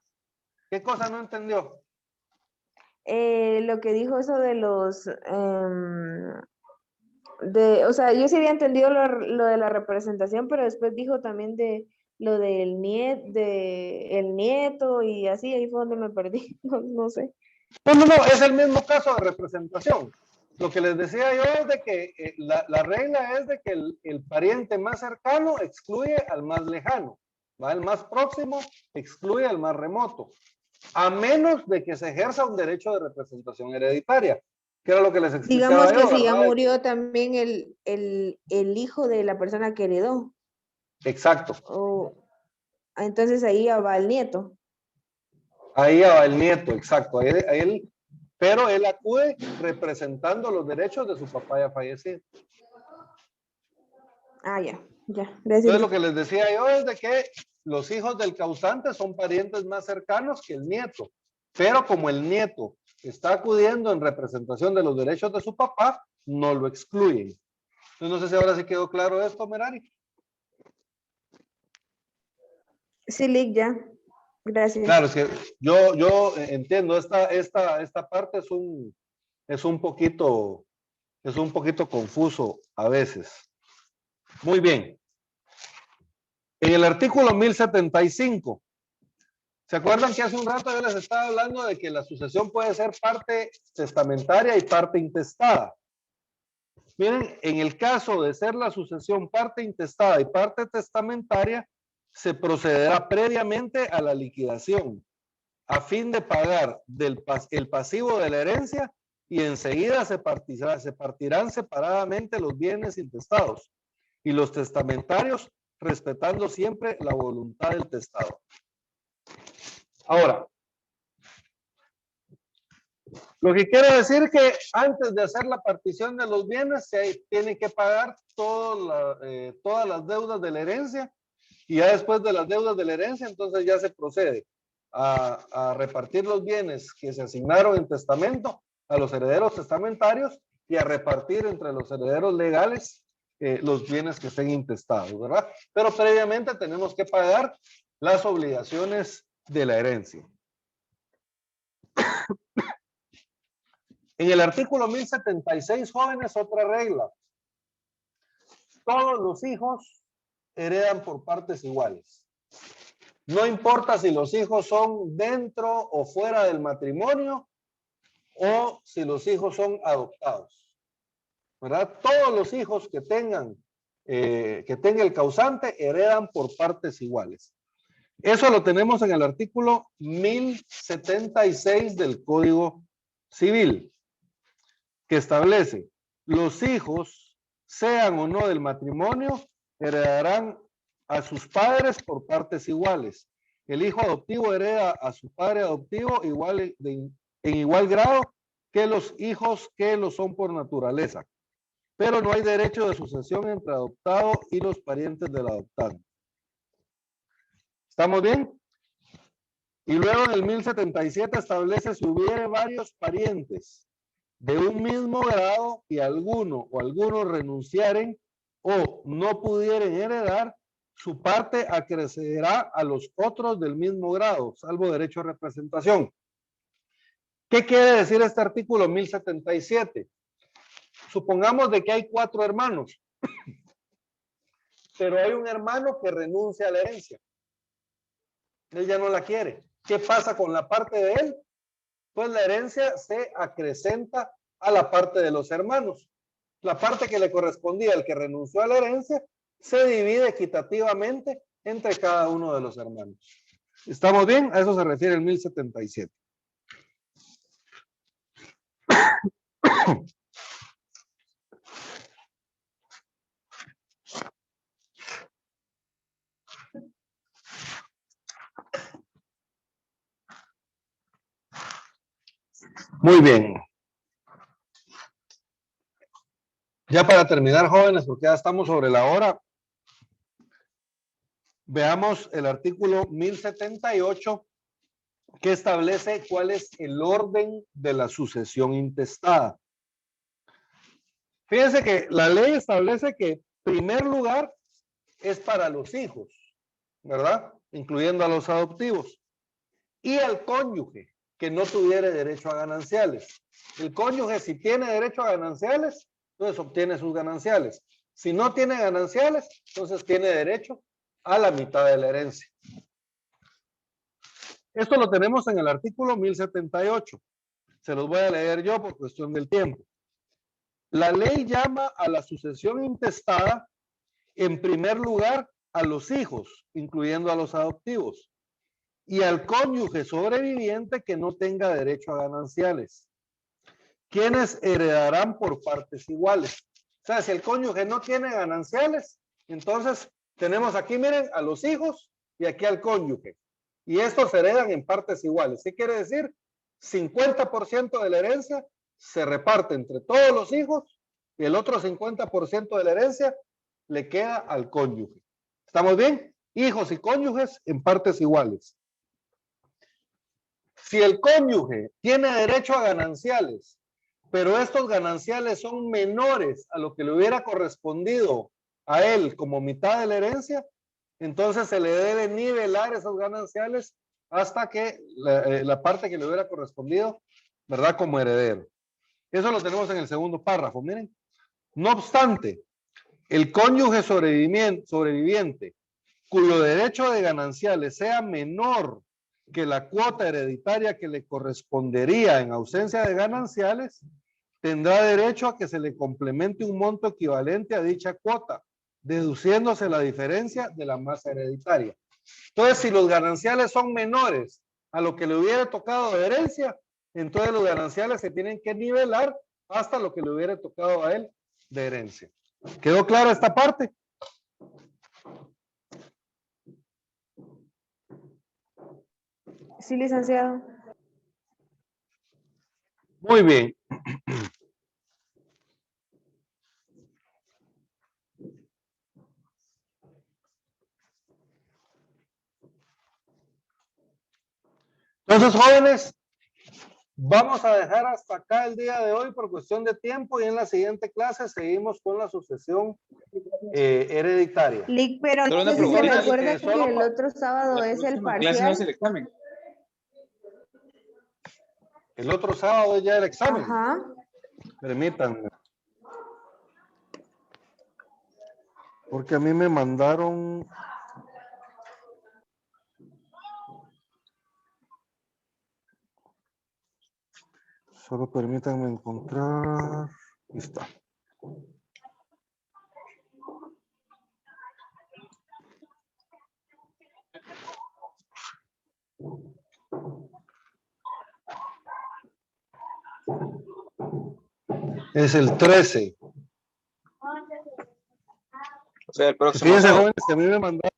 ¿qué cosa no entendió? Lo que dijo eso de los, o sea, yo sí había entendido lo de la representación, pero después dijo también de lo del el nieto y así, ahí fue donde me perdí, no sé. No, es el mismo caso de representación. Lo que les decía yo es de que la regla es de que el pariente más cercano excluye al más lejano, ¿va? El más próximo excluye al más remoto, a menos de que se ejerza un derecho de representación hereditaria, que era lo que les explicaba Digamos que yo, si ya ¿verdad? murió también el hijo de la persona que heredó, Exacto. entonces ahí ya va el nieto. Ahí va el nieto, exacto. Pero él acude representando los derechos de su papá ya fallecido. Ah, ya, Entonces lo gracias. que les decía yo es de que los hijos del causante son parientes más cercanos que el nieto, pero como el nieto está acudiendo en representación de los derechos de su papá, no lo excluyen. Entonces no sé si ahora sí quedó claro esto, Merari. Sí, Lick, ya. Gracias. Claro, es que yo entiendo, esta parte es un poquito confuso a veces. Muy bien. En el artículo 1075, ¿se acuerdan que hace un rato yo les estaba hablando de que la sucesión puede ser parte testamentaria y parte intestada? Miren, en el caso de ser la sucesión parte intestada y parte testamentaria, se procederá previamente a la liquidación a fin de pagar el pasivo de la herencia y enseguida se partirán separadamente los bienes intestados y los testamentarios, respetando siempre la voluntad del testador. Ahora, lo que quiere decir que antes de hacer la partición de los bienes se tiene que pagar todas las deudas de la herencia, y ya después de las deudas de la herencia entonces ya se procede a repartir los bienes que se asignaron en testamento a los herederos testamentarios y a repartir entre los herederos legales los bienes que estén intestados, ¿verdad? Pero previamente tenemos que pagar las obligaciones de la herencia. En el artículo 1076, jóvenes, otra regla. Todos los hijos heredan por partes iguales. No importa si los hijos son dentro o fuera del matrimonio o si los hijos son adoptados, ¿verdad? Todos los hijos que tenga el causante heredan por partes iguales. Eso lo tenemos en el artículo 1076 del Código Civil, que establece: los hijos, sean o no del matrimonio, heredarán a sus padres por partes iguales. El hijo adoptivo hereda a su padre adoptivo en igual grado que los hijos que lo son por naturaleza, pero no hay derecho de sucesión entre adoptado y los parientes del adoptado. ¿Estamos bien? Y luego en el 1077 establece: si hubiere varios parientes de un mismo grado y algunos renunciaren o no pudieren heredar, su parte acrecerá a los otros del mismo grado, salvo derecho a representación. ¿Qué quiere decir este artículo 1077? Supongamos de que hay 4 hermanos, pero hay un hermano que renuncia a la herencia. Él ya no la quiere. ¿Qué pasa con la parte de él? Pues la herencia se acrecenta a la parte de los hermanos. La parte que le correspondía al que renunció a la herencia se divide equitativamente entre cada uno de los hermanos. ¿Estamos bien? A eso se refiere el 1077. Muy bien. Ya para terminar, jóvenes, porque ya estamos sobre la hora, veamos el artículo 1078, que establece cuál es el orden de la sucesión intestada. Fíjense que la ley establece que primer lugar es para los hijos, ¿verdad? Incluyendo a los adoptivos. Y al cónyuge que no tuviera derecho a gananciales. El cónyuge, si tiene derecho a gananciales, entonces obtiene sus gananciales. Si no tiene gananciales, entonces tiene derecho a la mitad de la herencia. Esto lo tenemos en el artículo 1078. Se los voy a leer yo por cuestión del tiempo. La ley llama a la sucesión intestada, en primer lugar, a los hijos, incluyendo a los adoptivos, y al cónyuge sobreviviente que no tenga derecho a gananciales, quienes heredarán por partes iguales. O sea, si el cónyuge no tiene gananciales, entonces tenemos aquí, miren, a los hijos y aquí al cónyuge. Y estos heredan en partes iguales. ¿Qué quiere decir? 50% de la herencia se reparte entre todos los hijos y el otro 50% de la herencia le queda al cónyuge. ¿Estamos bien? Hijos y cónyuges en partes iguales. Si el cónyuge tiene derecho a gananciales, pero estos gananciales son menores a lo que le hubiera correspondido a él como mitad de la herencia, entonces se le debe nivelar esos gananciales hasta que la parte que le hubiera correspondido, ¿verdad? Como heredero. Eso lo tenemos en el segundo párrafo, miren. No obstante, el cónyuge sobreviviente cuyo derecho de gananciales sea menor que la cuota hereditaria que le correspondería en ausencia de gananciales, tendrá derecho a que se le complemente un monto equivalente a dicha cuota, deduciéndose la diferencia de la masa hereditaria. Entonces, si los gananciales son menores a lo que le hubiera tocado de herencia, entonces los gananciales se tienen que nivelar hasta lo que le hubiera tocado a él de herencia. ¿Quedó clara esta parte? Sí, licenciado. Muy bien. Entonces, jóvenes, vamos a dejar hasta acá el día de hoy por cuestión de tiempo y en la siguiente clase seguimos con la sucesión hereditaria. Lic, pero Solo no una sé si se preguntita, recuerda Lic, que solo el otro sábado La es el próxima clase no es parcial. el examen. El otro sábado es ya el examen. Ajá. Permítanme. Porque a mí me mandaron... Solo permítanme encontrar... Ahí está. Es el 13. O sea, el próximo Fíjense, sábado. jóvenes, que a mí me mandaron,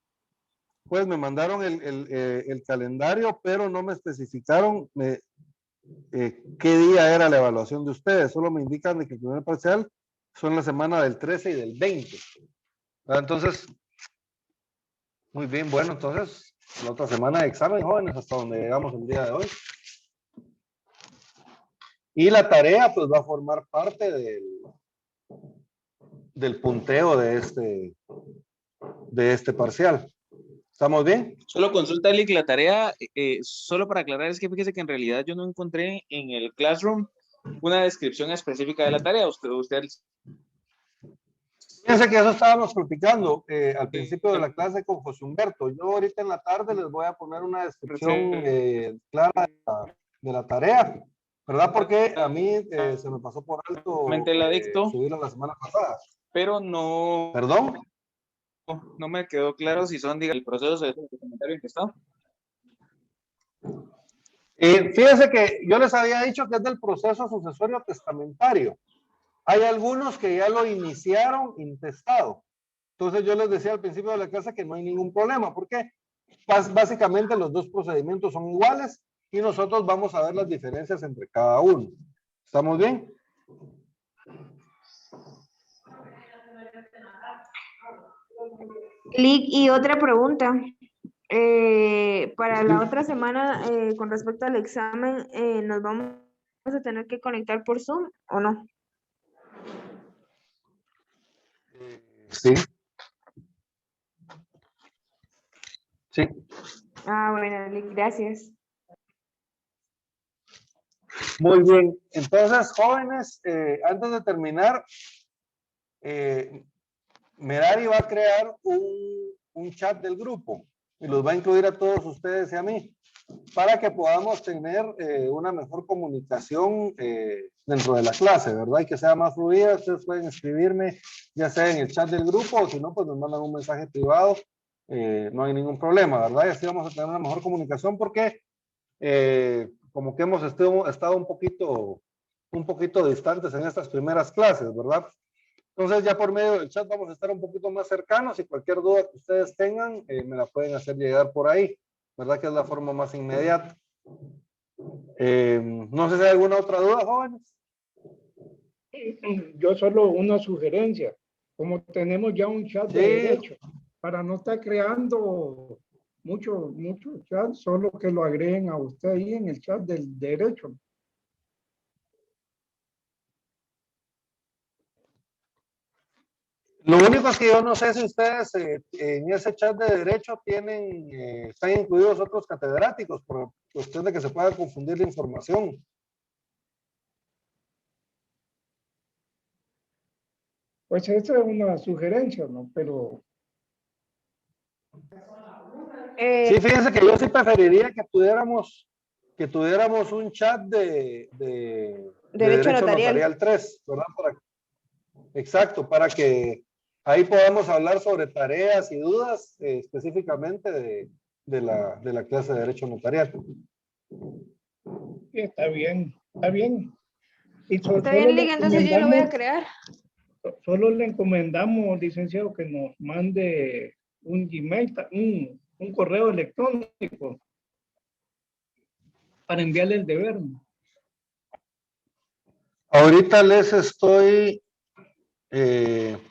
pues me mandaron el calendario, pero no me especificaron qué día era la evaluación de ustedes. Solo me indican de que el primer parcial son la semana del 13 y del 20. Entonces, muy bien, bueno, entonces, la otra semana de examen, jóvenes, hasta donde llegamos el día de hoy. Y la tarea, pues, va a formar parte del punteo de este parcial. ¿Estamos bien? Solo consulta Lick, la tarea, solo para aclarar, es que fíjese que en realidad yo no encontré en el Classroom una descripción específica de la tarea. Usted Fíjense que eso estábamos platicando al principio de la clase con José Humberto. Yo ahorita en la tarde les voy a poner una descripción clara de la tarea, ¿verdad? Porque a mí se me pasó por alto la dicto, subirla la semana pasada. pero no, ¿Perdón? no me quedó claro si son, diga, el proceso de comentario en que está. Fíjense que yo les había dicho que es del proceso sucesorio testamentario. Hay algunos que ya lo iniciaron intestado. Entonces yo les decía al principio de la clase que no hay ningún problema, porque básicamente los dos procedimientos son iguales y nosotros vamos a ver las diferencias entre cada uno. ¿Estamos bien? Lic, y otra pregunta. Para la otra semana, con respecto al examen, ¿nos vamos a tener que conectar por Zoom o no? Sí. Ah, bueno, Lick, gracias. Muy bien. Entonces, jóvenes, antes de terminar, Merari va a crear un chat del grupo y los va a incluir a todos ustedes y a mí para que podamos tener una mejor comunicación dentro de la clase, ¿verdad? Y que sea más fluida. Ustedes pueden escribirme ya sea en el chat del grupo o si no, pues nos mandan un mensaje privado. No hay ningún problema, ¿verdad? Y así vamos a tener una mejor comunicación porque como que hemos estado un poquito distantes en estas primeras clases, ¿verdad? Entonces ya por medio del chat vamos a estar un poquito más cercanos y cualquier duda que ustedes tengan me la pueden hacer llegar por ahí, ¿verdad? Que es la forma más inmediata. No sé si hay alguna otra duda, jóvenes. Yo solo una sugerencia. Como tenemos ya un chat de Sí. derecho, para no estar creando mucho chat, solo que lo agreguen a usted ahí en el chat del derecho. Lo único es que yo no sé si ustedes en ese chat de derecho tienen, están incluidos otros catedráticos por cuestión de que se pueda confundir la información. Pues esa es una sugerencia, ¿no? Pero Sí, fíjense que yo sí preferiría que tuviéramos un chat de Derecho notarial. 3, ¿verdad? Exacto, para que ahí podamos hablar sobre tareas y dudas específicamente de la clase de Derecho Notarial. sí, está bien, está bien. Y Está bien, Lick, entonces yo lo voy a crear. Solo le encomendamos, licenciado, que nos mande un Gmail, un correo electrónico para enviarle el deber. Ahorita les estoy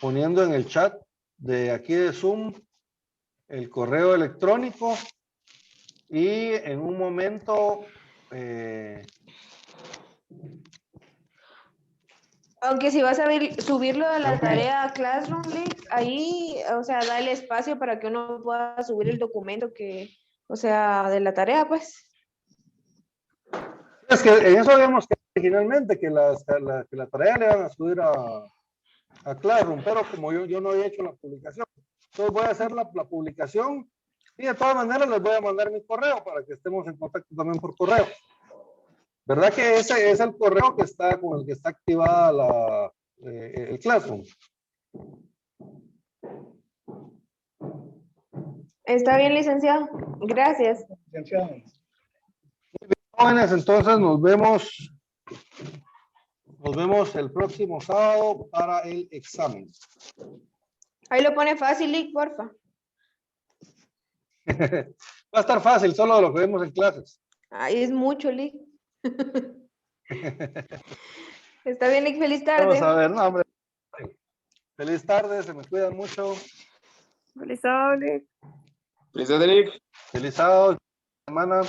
poniendo en el chat de aquí de Zoom el correo electrónico y en un momento Aunque si vas a subirlo de la tarea a Classroom, Lick, ahí, o sea, da el espacio para que uno pueda subir el documento que, o sea, de la tarea, pues. es que en eso habíamos quedado originalmente que la tarea le van a subir a Classroom, pero como yo no había hecho la publicación, entonces voy a hacer la publicación y de todas maneras les voy a mandar mi correo para que estemos en contacto también por correo. ¿Verdad que ese es el correo que está con el que está activada el Classroom? Está bien, licenciado. Gracias. Licenciado. Jóvenes, entonces nos vemos el próximo sábado para el examen. Ahí lo pone fácil, Lick, porfa. Va a estar fácil, solo lo que vemos en clases. Ahí es mucho, Lick. Está bien, Lick, feliz tarde. Vamos a ver, no, hombre. Feliz tarde, se me cuidan mucho. Feliz sábado, Lick. Feliz tarde, Lick. Feliz sábado, semana.